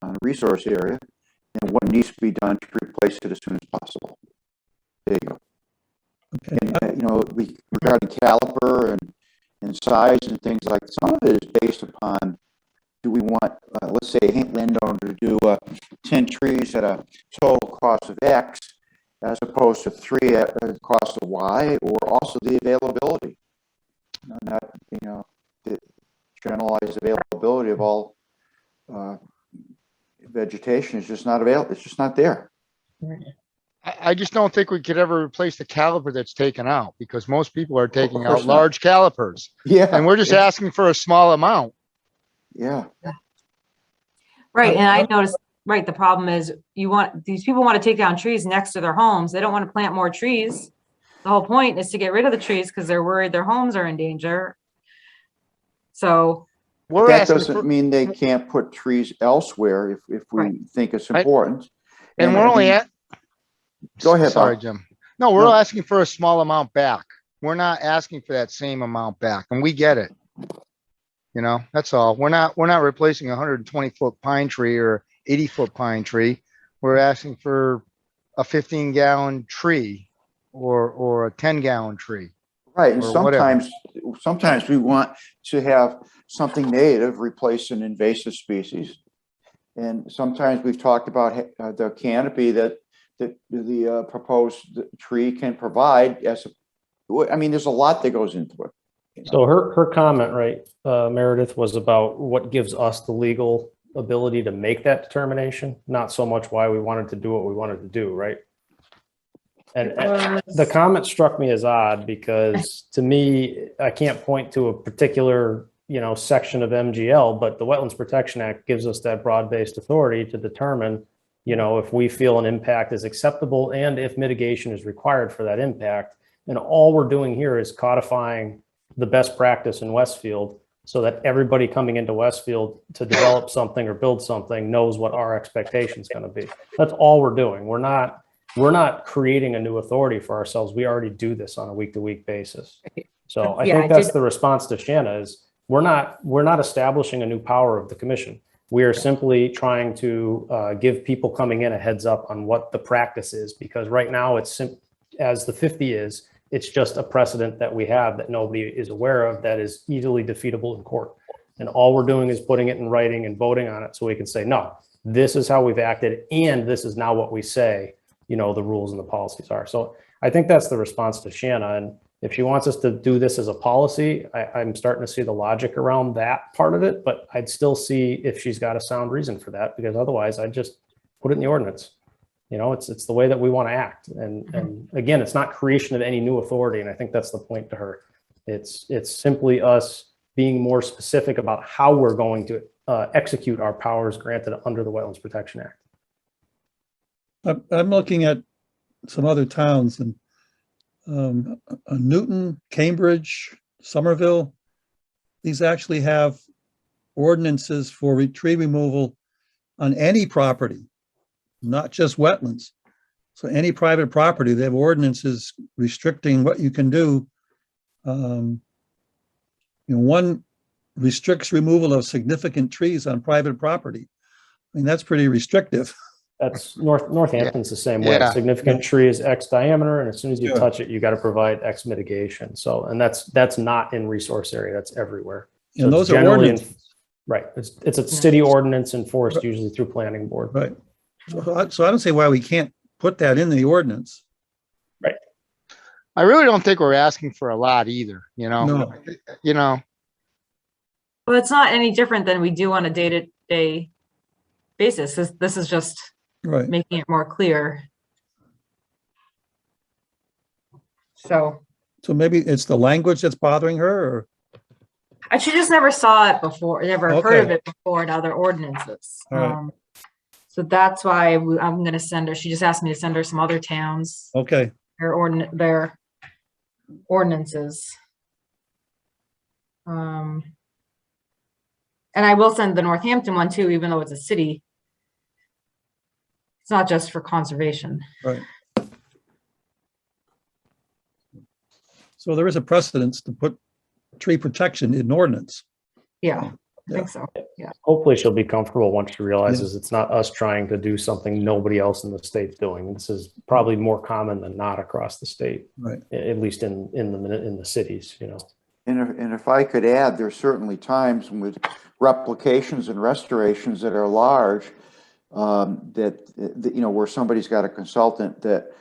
on a resource area, and what needs to be done to replace it as soon as possible. There you go. okay. And regarding caliper and size and things like that, some of it is based upon, do we want, let's say, a landowner to do 10 trees at a total cost of X, as opposed to 3 at a cost of Y, or also the availability. The generalized availability of all vegetation is just not available. It's just not there. I just don't think we could ever replace the caliper that's taken out, because most people are taking course out not. large calipers, Yeah. and we're just asking for a small amount. Yeah. Right. And I noticed, right, the problem is these people want to take down trees next to their homes. They don't want to plant more trees. The whole point is to get rid of the trees because they're worried their homes are in danger. So That doesn't mean they can't put trees elsewhere if we Right. think it's important. And we're only at. Go ahead, Sorry, Bob. Jim. No, we're No. asking for a small amount back. We're not asking for that same amount back, and we get it. That's all. We're not replacing a 120-foot pine tree or 80-foot pine tree. We're asking for a 15-gallon tree or a 10-gallon tree. Right, and or whatever. sometimes we want to have something native replace an invasive species. And sometimes we've talked about the canopy that the proposed tree can provide there's a lot that goes into it. So her comment, right, Meredith, was about what gives us the legal ability to make that determination, not so much why we wanted to do what we wanted to do, right? And the comment struck me as odd because to me, I can't point to a particular, section of MGL, but the Wetlands Protection Act gives us that broad-based authority to determine, if we feel an impact is acceptable and if mitigation is required for that impact. And all we're doing here is codifying the best practice in Westfield so that everybody coming into Westfield to develop something or build something knows what our expectation is going to be. That's all we're doing. We're not creating a new authority for ourselves. We already do this on a week-to-week basis. So I think that's the response to Shanna is we're not establishing a new power of the commission. We are simply trying to give people coming in a heads up on what the practice is, because right now it's as the 50 is, it's just a precedent that we have that nobody is aware of that is easily defeatable in court. And all we're doing is putting it in writing and voting on it so we can say, no, this is how we've acted and this is now what we say, the rules and the policies are. So I think that's the response to Shanna. And if she wants us to do this as a policy, I'm starting to see the logic around that part of it, but I'd still see if she's got a sound reason for that, because otherwise I'd just put it in the ordinance. It's the way that we want to act. And again, it's not creation of any new authority. And I think that's the point to her. It's simply us being more specific about how we're going to execute our powers granted under the Wetlands Protection Act. I'm looking at some other towns and Newton, Cambridge, Somerville. These actually have ordinances for tree removal on any property, not just wetlands. So any private property, they have ordinances restricting what you can do. One restricts removal of significant trees on private property. I mean, that's pretty restrictive. That's Northampton's the same way. Yeah. Significant tree is X diameter, and as soon as you Yeah. touch it, you got to provide X mitigation. So, and that's not in resource area. That's everywhere. So And it's those are generally ordinances. right. It's a city ordinance enforced usually through planning board. Right. So I don't see why we can't put that in the ordinance. I really don't think we're asking for a lot either, No. Well, it's not any different than we do on a day-to-day basis. This is just Right. making it more clear. So So maybe it's the language that's bothering her, or she just never saw it before, never heard Okay. of it before in other ordinances. All right. So that's why I'm going to send her. She just asked me to send her some other towns, okay. their ordinances. And I will send the Northampton one too, even though it's a city. It's not just for conservation. Right. So there is a precedence to put tree protection in ordinance. Yeah, I Yeah. think so. Yeah. Hopefully she'll be comfortable once she realizes it's not us trying to do something nobody else in the state's doing. This is probably more common than not across the state, Right. at least in the cities, And if I could add, there's certainly times with replications and restorations that are large, where somebody's got a consultant that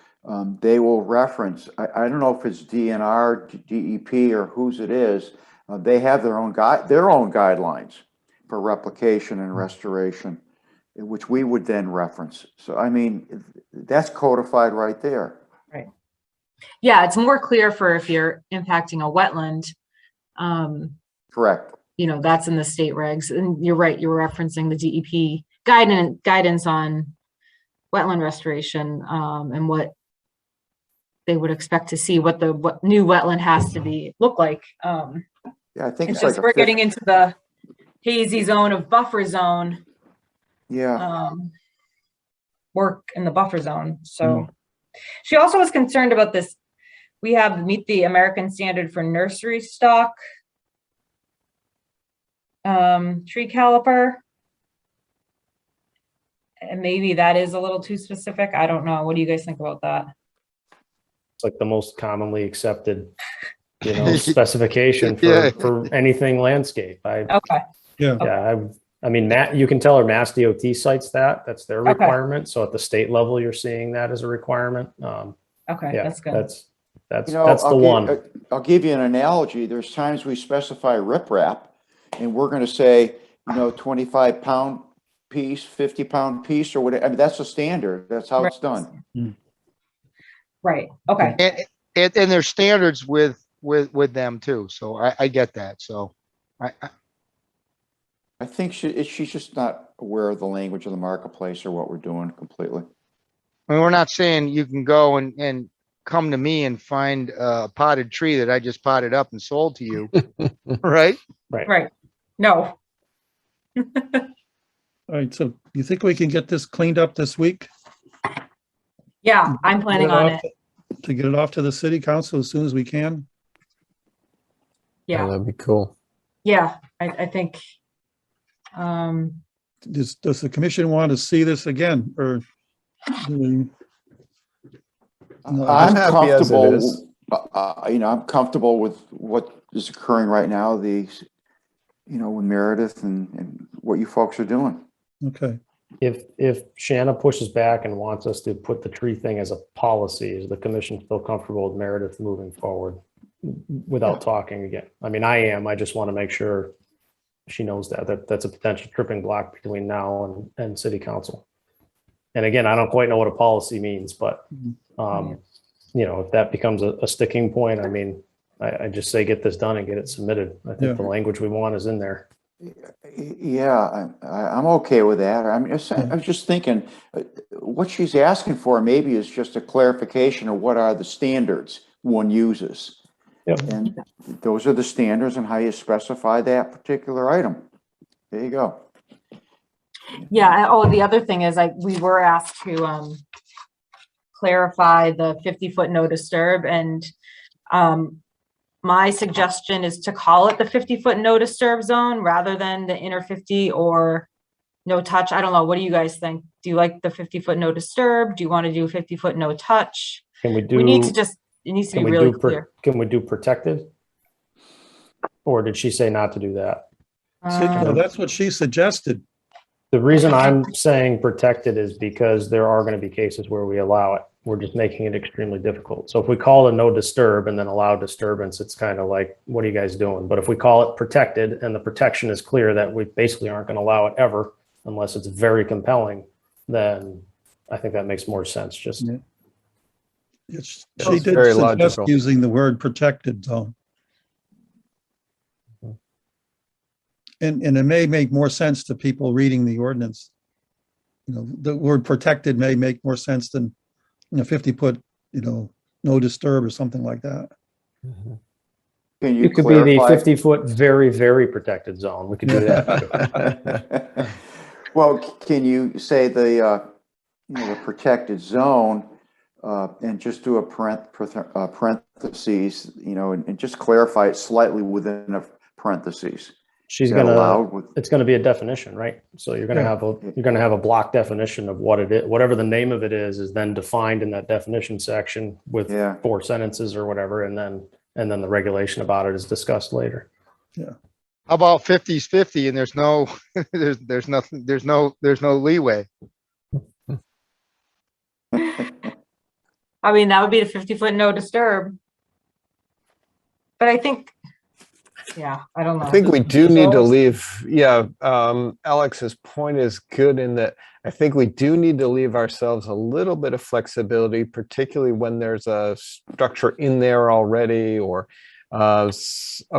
they will reference. I don't know if it's DNR, DEP, or whose it is. They have their own guidelines for replication and restoration, which we would then reference. So I mean, that's codified right there. Right. Yeah, it's more clear for if you're impacting a wetland. Correct. That's in the state regs. And you're right, you're referencing the DEP guidance on wetland restoration, and what they would expect to see, what new wetland has to look like. Yeah, I think It's it's like just we're getting into the hazy zone of buffer zone. Yeah. Work in the buffer zone. So she also was concerned about this. We have meet the American standard for nursery stock tree caliper. And maybe that is a little too specific. I don't know. What do you guys think about that? It's like the most commonly accepted, specification Yeah. for anything landscape. Okay. Yeah. I mean, you can tell her Mass DOT cites that. That's their Okay. requirement. So at the state level, you're seeing that as a requirement. Okay, Yeah, that's good. that's the one. I'll give you an analogy. There's times we specify riprap, and we're going to say, 25-pound piece, 50-pound piece or whatever. I mean, that's a standard. That's how it's done. Right, okay. And there's standards with them too. So I get that. So I think she's just not aware of the language of the marketplace or what we're doing completely. I mean, we're not saying you can go and come to me and find a potted tree that I just potted up and sold to you, right? Right, no. All right, so you think we can get this cleaned up this week? Yeah, I'm planning on it. To get it off to the city council as soon as we can? Yeah, Yeah, that'd be cool. yeah, I think, Does the commission want to see this again, or do we? No, I'm happy as it comfortable, is. I'm comfortable with what is occurring right now, with Meredith and what you folks are doing. Okay, If Shanna pushes back and wants us to put the tree thing as a policy, is the commission still comfortable with Meredith moving forward without talking again? I mean, I am. I just want to make sure she knows that's a potential tripping block between now and city council. And again, I don't quite know what a policy means, but if that becomes a sticking point, I mean, I just say get this done and get it submitted. I think the language we want is in there. Yeah, I'm okay with that. I was just thinking, what she's asking for maybe is just a clarification of what are the standards one uses. Yep. And those are the standards and how you specify that particular item. There you go. yeah, oh, the other thing is we were asked to clarify the 50-foot no disturb, and my suggestion is to call it the 50-foot no disturb zone rather than the inner 50 or no touch. I don't know. What do you guys think? Do you like the 50-foot no disturb? Do you want to do 50-foot no touch? Can we do? We need to just, it needs to be really clear. Can we do protected? Or did she say not to do that? no, that's what she suggested. The reason I'm saying protected is because there are going to be cases where we allow it. We're just making it extremely difficult. So if we call it no disturb and then allow disturbance, it's kind of like, what are you guys doing? But if we call it protected and the protection is clear that we basically aren't going to allow it ever, unless it's very compelling, then I think that makes more sense. Just She did very suggest logical. using the word protected zone. And it may make more sense to people reading the ordinance. The word protected may make more sense than 50-foot, no disturb or something like that. Can you it could be the clarify? 50-foot very, very protected zone. We could do that. Well, can you say the protected zone and just do a parentheses, and just clarify it slightly within a parentheses? She's Is that gonna. allowed with- It's going to be a definition, right? So you're going to have a block definition of what it is. Whatever the name of it is then defined in that definition section with 4 sentences or whatever, and then the regulation about it is discussed later. Yeah. How about 50's 50 and there's no there's no leeway. I mean, that would be the 50-foot no disturb. But I think, I don't know. I think we do need to leave. Alex's point is good in that I think we do need to leave ourselves a little bit of flexibility, particularly when there's a structure in there already or a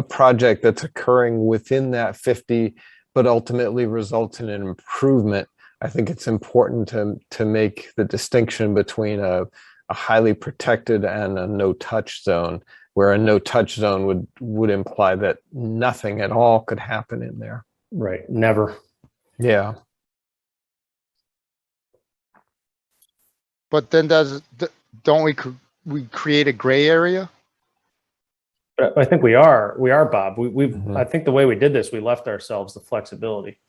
project that's occurring within that 50, but ultimately results in an improvement. I think it's important to make the distinction between a highly protected and a no-touch zone, where a no-touch zone would imply that nothing at all could happen in there. Right. Never. Yeah. But then don't we create a gray area? But I think we are, Bob. Mhm. I think the way we did this, we left ourselves the flexibility.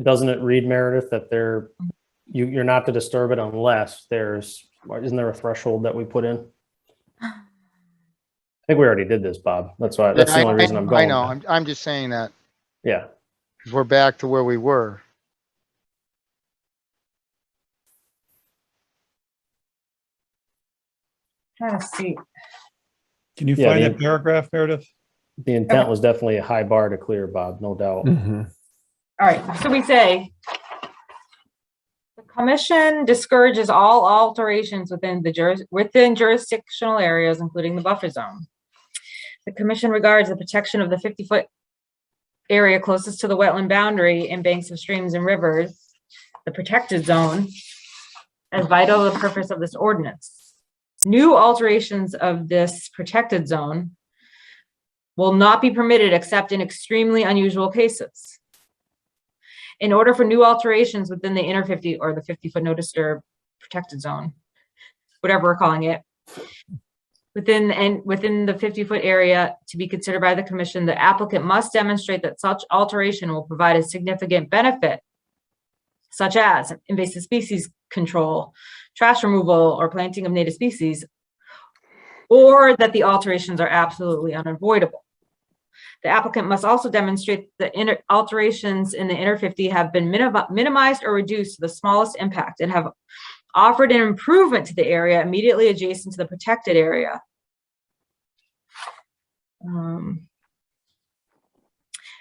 Doesn't it read, Meredith, that you're not to disturb it unless isn't there a threshold that we put in? I think we already did this, Bob. That's the only reason I'm going. I know. I'm just saying that Yeah. because we're back to where we were. Trying to see. Can you Yeah, find the- that paragraph, Meredith? The intent was definitely a high bar to clear, Bob, no doubt. Mm-hmm. All right, so we say Commission discourages all alterations within jurisdictional areas, including the buffer zone. The commission regards the protection of the 50-foot area closest to the wetland boundary and banks of streams and rivers, the protected zone, as vital to the purpose of this ordinance. New alterations of this protected zone will not be permitted except in extremely unusual cases. In order for new alterations within the inner 50 or the 50-foot no disturb protected zone, whatever we're calling it, within the 50-foot area to be considered by the commission, the applicant must demonstrate that such alteration will provide a significant benefit, such as invasive species control, trash removal, or planting of native species, or that the alterations are absolutely unavoidable. The applicant must also demonstrate that alterations in the inner 50 have been minimized or reduced to the smallest impact and have offered an improvement to the area immediately adjacent to the protected area.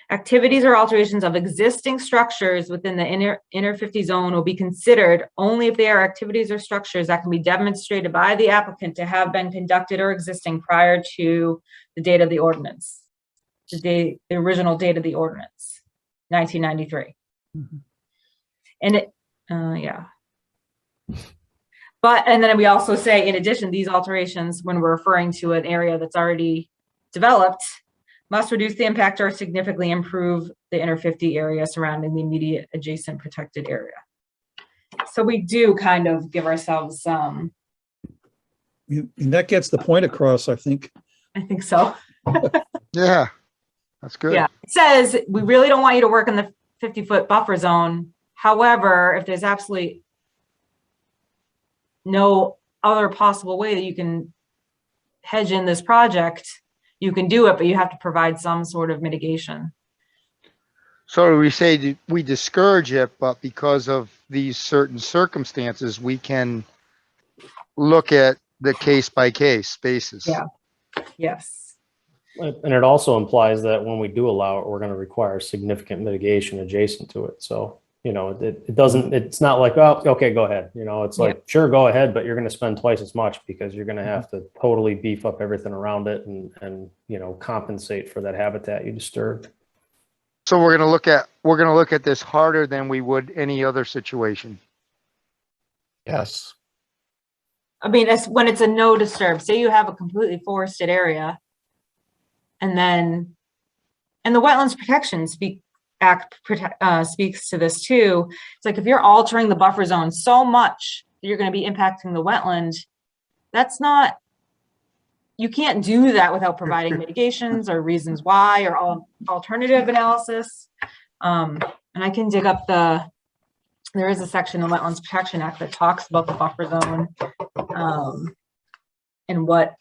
Activities or alterations of existing structures within the inner 50 zone will be considered only if they are activities or structures that can be demonstrated by the applicant to have been conducted or existing prior to the date of the ordinance, the original date of the ordinance, 1993. Mhm. And it, yeah. And then we also say, in addition, these alterations, when we're referring to an area that's already developed, must reduce the impact or significantly improve the inner 50 area surrounding the immediate adjacent protected area. So we do kind of give ourselves some. And that gets the point across, I think. I think so. Yeah, that's good. Yeah, it says we really don't want you to work in the 50-foot buffer zone. However, if there's absolutely no other possible way that you can hedge in this project, you can do it, but you have to provide some sort of mitigation. So we say we discourage it, but because of these certain circumstances, we can look at the case by case basis. Yeah. Yes. And it also implies that when we do allow it, we're going to require significant mitigation adjacent to it. So, you know, it doesn't, it's not like, oh, okay, go ahead. You know, it's like, sure, go ahead, but you're going to spend twice as much because you're going to have to totally beef up everything around it and, you know, compensate for that habitat you disturbed. So we're going to look at this harder than we would any other situation. Yes. I mean, when it's a no disturb, say you have a completely forested area, and the Wetlands Protection Act speaks to this too. It's like if you're altering the buffer zone so much that you're going to be impacting the wetland, that's not, you can't do that without providing mitigations or reasons why or alternative analysis. And I can dig up there is a section in the Wetlands Protection Act that talks about the buffer zone and what,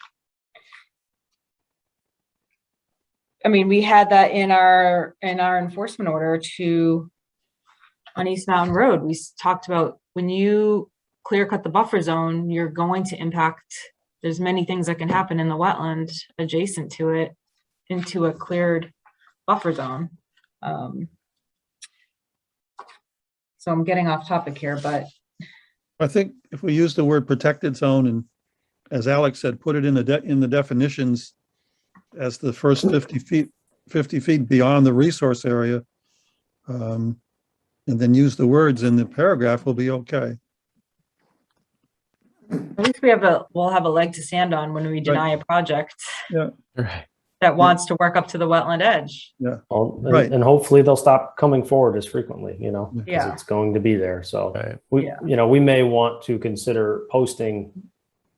I mean, we had that in our enforcement order on East Mountain Road. We talked about when you clear cut the buffer zone, you're going to impact, there's many things that can happen in the wetland adjacent to it into a cleared buffer zone. So I'm getting off topic here, but. I think if we use the word protected zone and, as Alex said, put it in the definitions as the first 50 feet beyond the resource area, and then use the words in the paragraph, will be okay. At least we'll have a leg to stand on when we deny a project Yeah. Right. that wants to work up to the wetland edge. Yeah. Well, Right. And hopefully they'll stop coming forward as frequently, you know, because Yeah. it's going to be there. So Right. you know, we may want to consider posting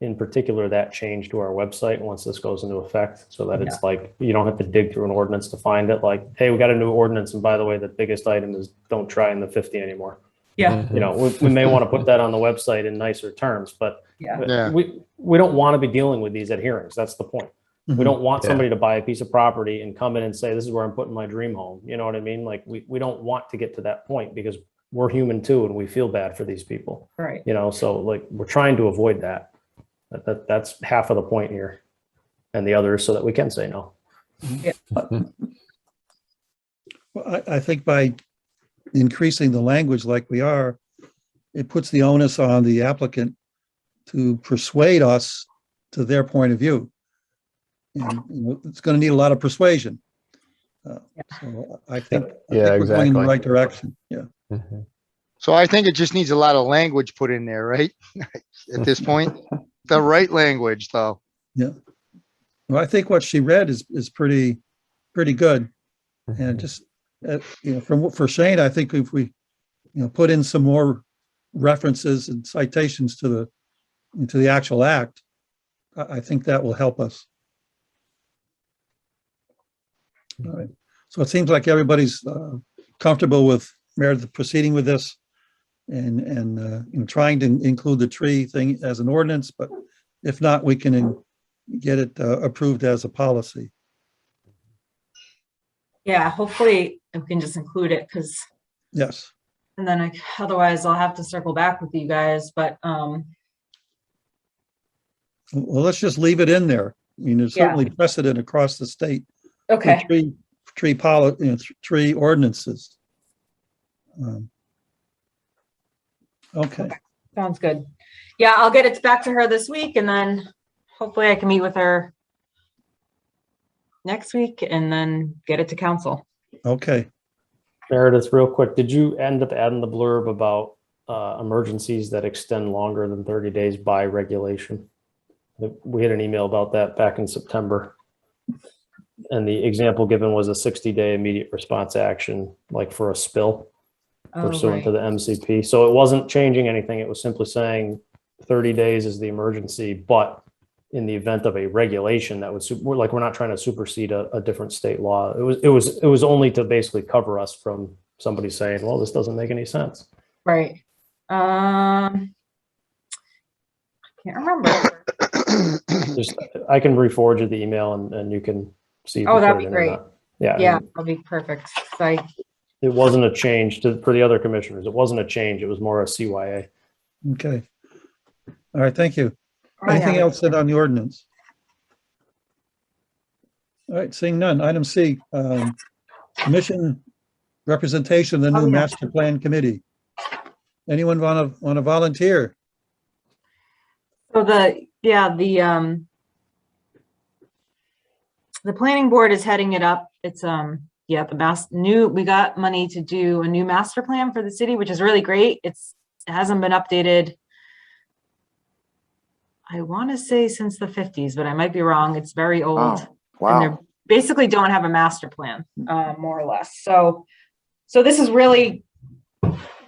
in particular that change to our website once this goes into effect, so that it's like, you don't have to dig through an ordinance to find it. Like, hey, we got a new ordinance. And by the way, the biggest item is don't try in the 50 anymore. Yeah. You know, we may want to put that on the website in nicer terms, but Yeah. we don't want to be dealing with these at hearings. That's the point. We don't want somebody to buy a piece of property and come in and say, this is where I'm putting my dream home. You know what I mean? Like we don't want to get to that point because we're human too. And we feel bad for these people, Right. you know? So like, we're trying to avoid that. That's half of the point here. And the other is so that we can say no. Yeah. Well, I think by increasing the language like we are, it puts the onus on the applicant to persuade us to their point of view. And it's going to need a lot of persuasion. So I think, Yeah, we're going in the exactly. right direction. Yeah. Mhm. So I think it just needs a lot of language put in there, right? At this point, the right language, though. Yeah. Well, I think what she read is pretty good. And just, for Shane, I think if we, put in some more references and citations to the actual act, I think that will help us. All right. So it seems like everybody's comfortable with Meredith proceeding with this and trying to include the tree thing as an ordinance, but if not, we can get it approved as a policy. Yeah, hopefully we can just include it because, Yes. and then otherwise I'll have to circle back with you guys, but Well, let's just leave it in there. I mean, there's Yeah. certainly precedent across the state for okay. tree ordinances. Okay. Sounds good. Yeah, I'll get it back to her this week and then hopefully I can meet with her next week and then get it to council. Okay. Meredith, real quick, did you end up adding the blurb about emergencies that extend longer than 30 days by regulation? We had an email about that back in September. And the example given was a 60-day immediate response action, like for a spill pursuant to the MCP. So it wasn't changing anything. It was simply saying 30 days is the emergency, but in the event of a regulation that would, we're not trying to supersede a different state law. It was only to basically cover us from somebody saying, well, this doesn't make any sense. Right. I can't remember. I can reforward you the email and you can see if Oh, you that'd put it be in great. or not. Yeah. Yeah, that'll be perfect. It wasn't a change for the other commissioners. It wasn't a change. It was more a CYA. Okay. All right. Thank you. Oh, yeah. Anything else said on the ordinance? All right. Seeing none. Item C, commission representation of the new Oh, yeah. master plan committee. Anyone want to volunteer? So the planning board is heading it up. It's we got money to do a new master plan for the city, which is really great. It hasn't been updated. I want to say since the 50s, but I might be wrong. It's very old. Wow. And they Wow. basically don't have a master plan, more or less. So this is really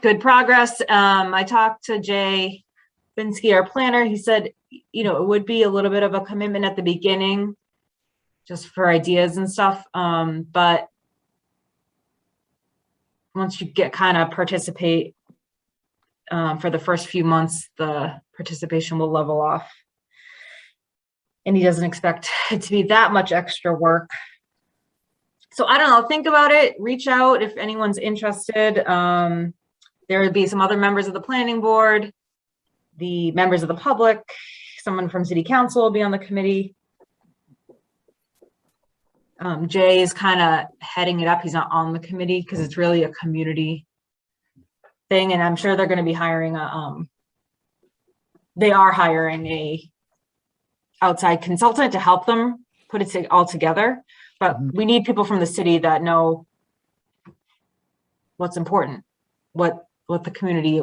good progress. I talked to Jay Finsky, our planner. He said, it would be a little bit of a commitment at the beginning just for ideas and stuff. But once you get kind of participate for the first few months, the participation will level off. And he doesn't expect it to be that much extra work. So I don't know, think about it, reach out if anyone's interested. There would be some other members of the planning board, the members of the public, someone from city council will be on the committee. Jay is kind of heading it up. He's not on the committee because it's really a community thing. And I'm sure they're going to be hiring they are hiring a outside consultant to help them put it all together. But we need people from the city that know what's important, what the community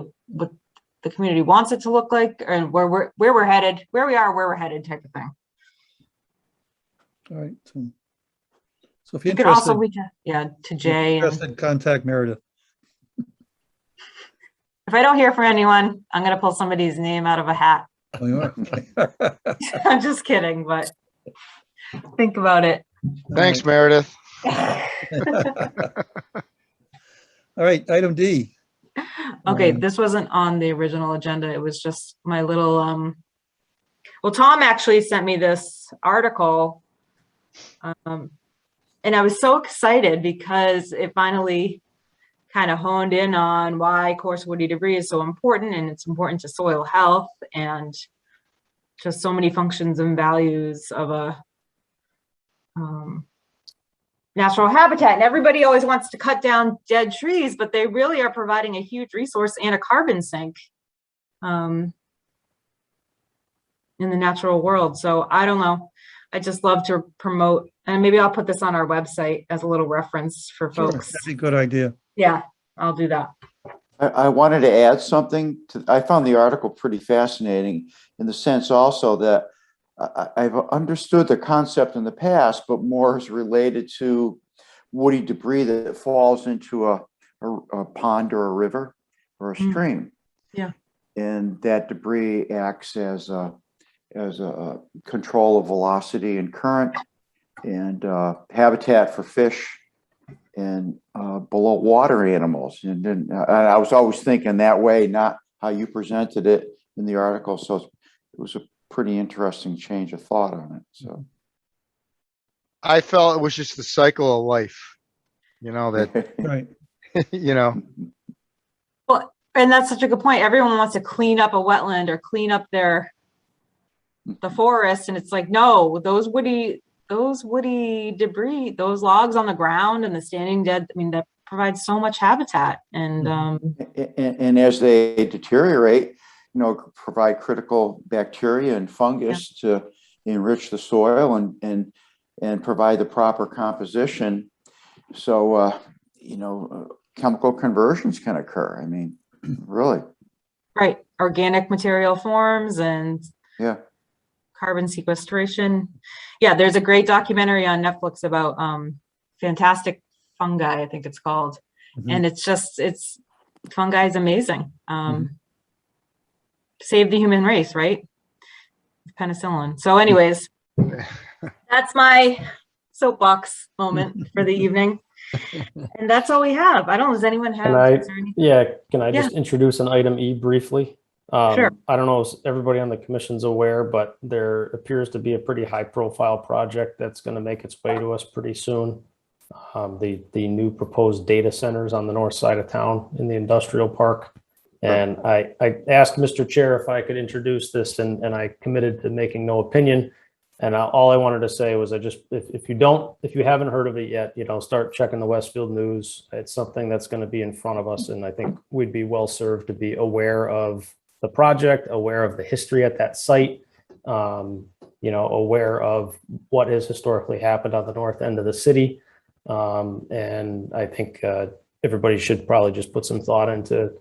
wants it to look like, and where we're headed, where we're headed type of thing. All right. So if you're You could also interested, reach out, to Jay. And contact Meredith. if I don't hear from anyone, I'm going to pull somebody's name out of a hat. Oh, you are? Okay. I'm just kidding, but think about it. Thanks, Meredith. All right, item D. Okay, this wasn't on the original agenda. It was just my little, well, Tom actually sent me this article. And I was so excited because it finally kind of honed in on why coarse woody debris is so important, and it's important to soil health and just so many functions and values of a natural habitat. And everybody always wants to cut down dead trees, but they really are providing a huge resource and a carbon sink in the natural world. So I don't know. I just love to promote, and maybe I'll put this on our website as a little reference for Sure, folks. that'd be a good idea. Yeah, I'll do that. I wanted to add something to, I found the article pretty fascinating in the sense also that I've understood the concept in the past, but more is related to woody debris that falls into a pond or a river or a stream. Yeah. And that debris acts as a control of velocity and current and habitat for fish and below water animals. And then I was always thinking that way, not how you presented it in the article. So it was a pretty interesting change of thought on it. So I felt it was just the cycle of life, you know, that, Right. you know, Well, and that's such a good point. Everyone wants to clean up a wetland or clean up the forest. And it's like, no, those woody debris, those logs on the ground and the standing dead, I mean, that provides so much habitat. And and as they deteriorate, you know, provide critical bacteria and fungus to enrich the soil and provide the proper composition. So, you know, chemical conversions can occur. I mean, really. right, organic material forms and Yeah. carbon sequestration. Yeah, there's a great documentary on Netflix about fantastic fungi, I think it's called. And it's fungi is amazing. Save the human race, right? Penicillin. So anyways, that's my soapbox moment for the evening. And that's all we have. I don't know, does anyone have? Can I just introduce an item E briefly? Sure. I don't know if everybody on the commission's aware, but there appears to be a pretty high profile project that's going to make its way to us pretty soon. The new proposed data centers on the north side of town in the industrial park. And I asked Mr. Chair if I could introduce this, and I committed to making no opinion. And all I wanted to say was if you haven't heard of it yet, you know, start checking the Westfield News. It's something that's going to be in front of us. And I think we'd be well served to be aware of the project, aware of the history at that site, you know, aware of what has historically happened on the north end of the city. And I think everybody should probably just put some thought into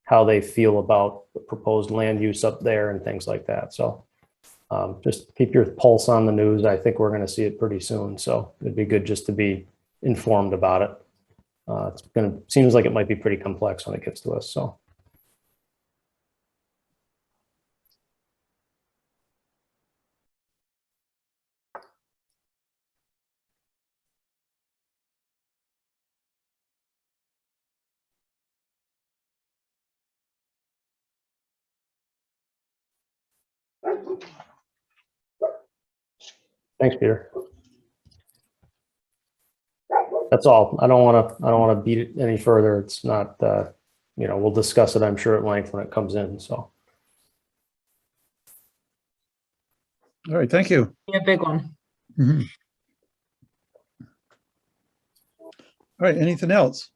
how they feel about the proposed land use up there and things like that. So just keep your pulse on the news. I think we're going to see it pretty soon. So it'd be good just to be informed about it. Seems like it might be pretty complex when it gets to us. So. Thanks, Peter. That's all. I don't want to beat it any further. It's not, you know, we'll discuss it, I'm sure, at length when it comes in. So. All right, thank you. A big one. All right, anything else?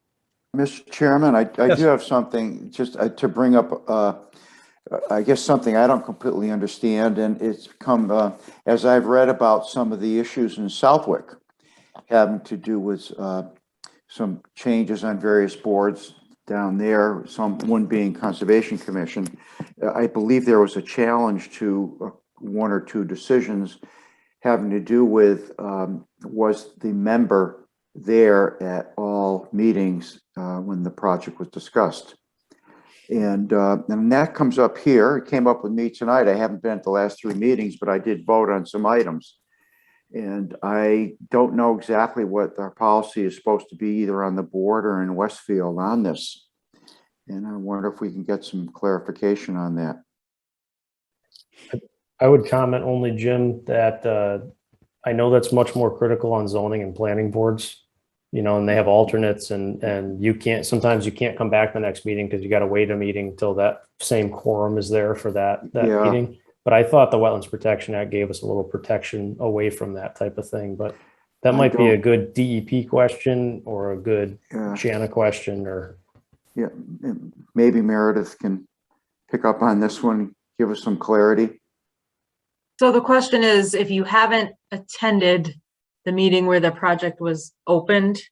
Mr. Chairman, I Yes. do have something just to bring up, I guess something I don't completely understand, and it's come as I've read about some of the issues in Southwick having to do with some changes on various boards down there, one being Conservation Commission. I believe there was a challenge to one or two decisions having to do with was the member there at all meetings when the project was discussed. And that comes up here. It came up with me tonight. I haven't been at the last 3 meetings, but I did vote on some items. And I don't know exactly what our policy is supposed to be either on the board or in Westfield on this. And I wonder if we can get some clarification on that. I would comment only, Jim, that I know that's much more critical on zoning and planning boards, you know, and they have alternates and sometimes you can't come back the next meeting because you got to wait a meeting till that same quorum is there for that meeting. But I thought the Wetlands Protection Act gave us a little protection away from that type of thing, but that might be a good DEP question or a good Jana question or. Yeah, maybe Meredith can pick up on this one, give us some clarity? So the question is, if you haven't attended the meeting where the project was opened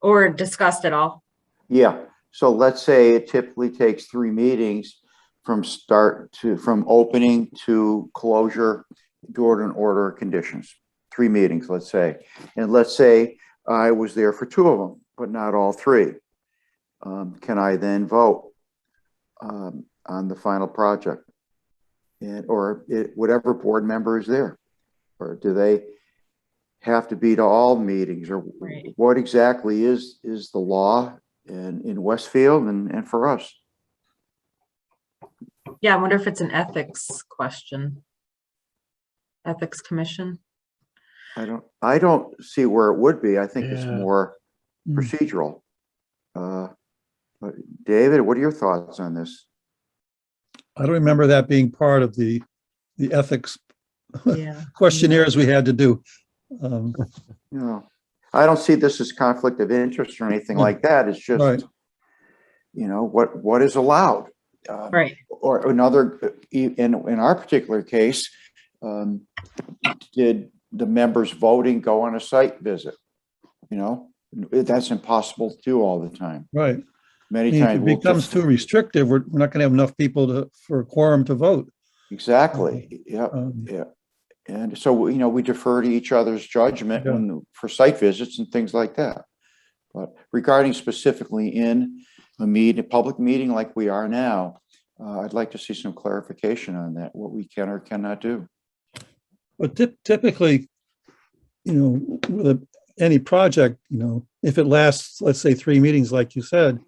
or discussed at all, Yeah, so let's say it typically takes 3 meetings from opening to closure, door and order conditions. 3 meetings, let's say. And let's say I was there for 2 of them, but not all 3. Can I then vote on the final project? Whatever board member is there? Or do they have to be to all meetings? Or Right. what exactly is the law in Westfield and for us? yeah, I wonder if it's an ethics question. Ethics Commission. I don't see where it would be. I think it's Yeah. more procedural. But David, what are your thoughts on this? I don't remember that being part of the ethics Yeah. questionnaires we had to do. I don't see this as conflict of interest or anything like that. It's just, Right. what is allowed. Right. Or another, in our particular case, did the members voting go on a site visit? That's impossible to do all the time. Right. I Many mean, if times it we'll becomes too restrictive, we're not going to have enough people for a quorum to vote. Exactly. Yeah. Yeah. And so, we defer to each other's judgment for site visits and things like that. But regarding specifically in a public meeting like we are now, I'd like to see some clarification on that, what we can or cannot do. But typically, with any project, if it lasts, let's say 3 meetings, like you said,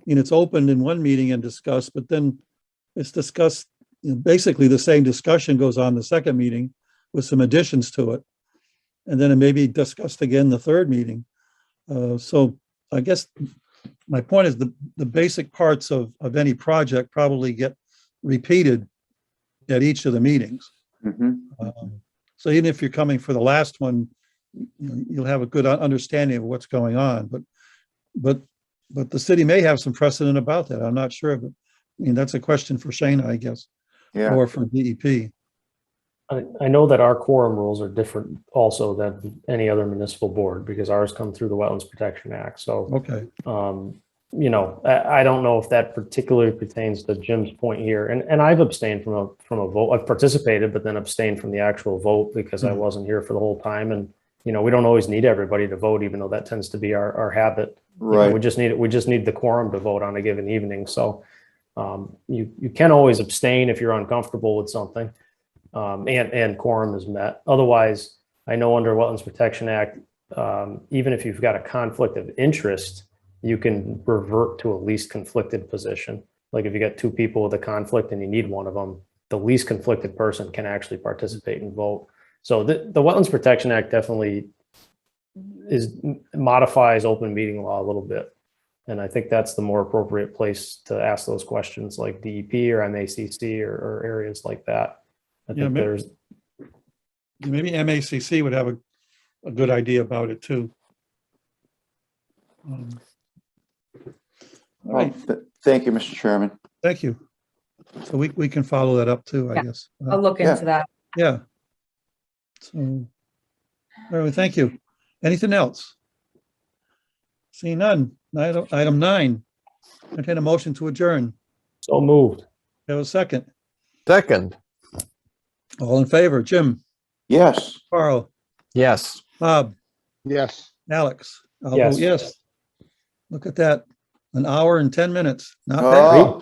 it's opened in one meeting and discussed, but then it's discussed, basically the same discussion goes on the second meeting with some additions to it. And then it may be discussed again the third meeting. So I guess my point is the basic parts of any project probably get repeated at each of the meetings. So even if you're coming for the last one, you'll have a good understanding of what's going on. But the city may have some precedent about that. I'm not sure. But that's a question for Shana, I guess, or for DEP. I know that our quorum rules are different also than any other municipal board because ours come through the Wetlands Protection Act. So, okay. I don't know if that particularly pertains to Jim's point here. And I've abstained from a vote. I've participated, but then abstained from the actual vote because I wasn't here for the whole time. And, we don't always need everybody to vote, even though that tends to be our habit. Right. We just need the quorum to vote on a given evening. So you can always abstain if you're uncomfortable with something. And quorum is met. Otherwise, I know under Wetlands Protection Act, even if you've got a conflict of interest, you can revert to a least conflicted position. Like if you got 2 people with a conflict and you need one of them, the least conflicted person can actually participate and vote. So the Wetlands Protection Act definitely modifies open meeting law a little bit. And I think that's the more appropriate place to ask those questions like DEP or MACC or areas like that. I think maybe MACC would have a good idea about it too. Right. Thank you, Mr. Chairman. Thank you. So we can follow that up too, I Yeah. guess. I'll look into that. Yeah. So, all right, thank you. Anything else? Seeing none. Item 9. Entertain a motion to adjourn. So moved. Have a second. Second. All in favor? Jim, Yes. Carl, Yes. Bob, Yes. Alex. I'll Yes. vote yes. Look at that. An hour and 10 minutes. Not bad. Oh,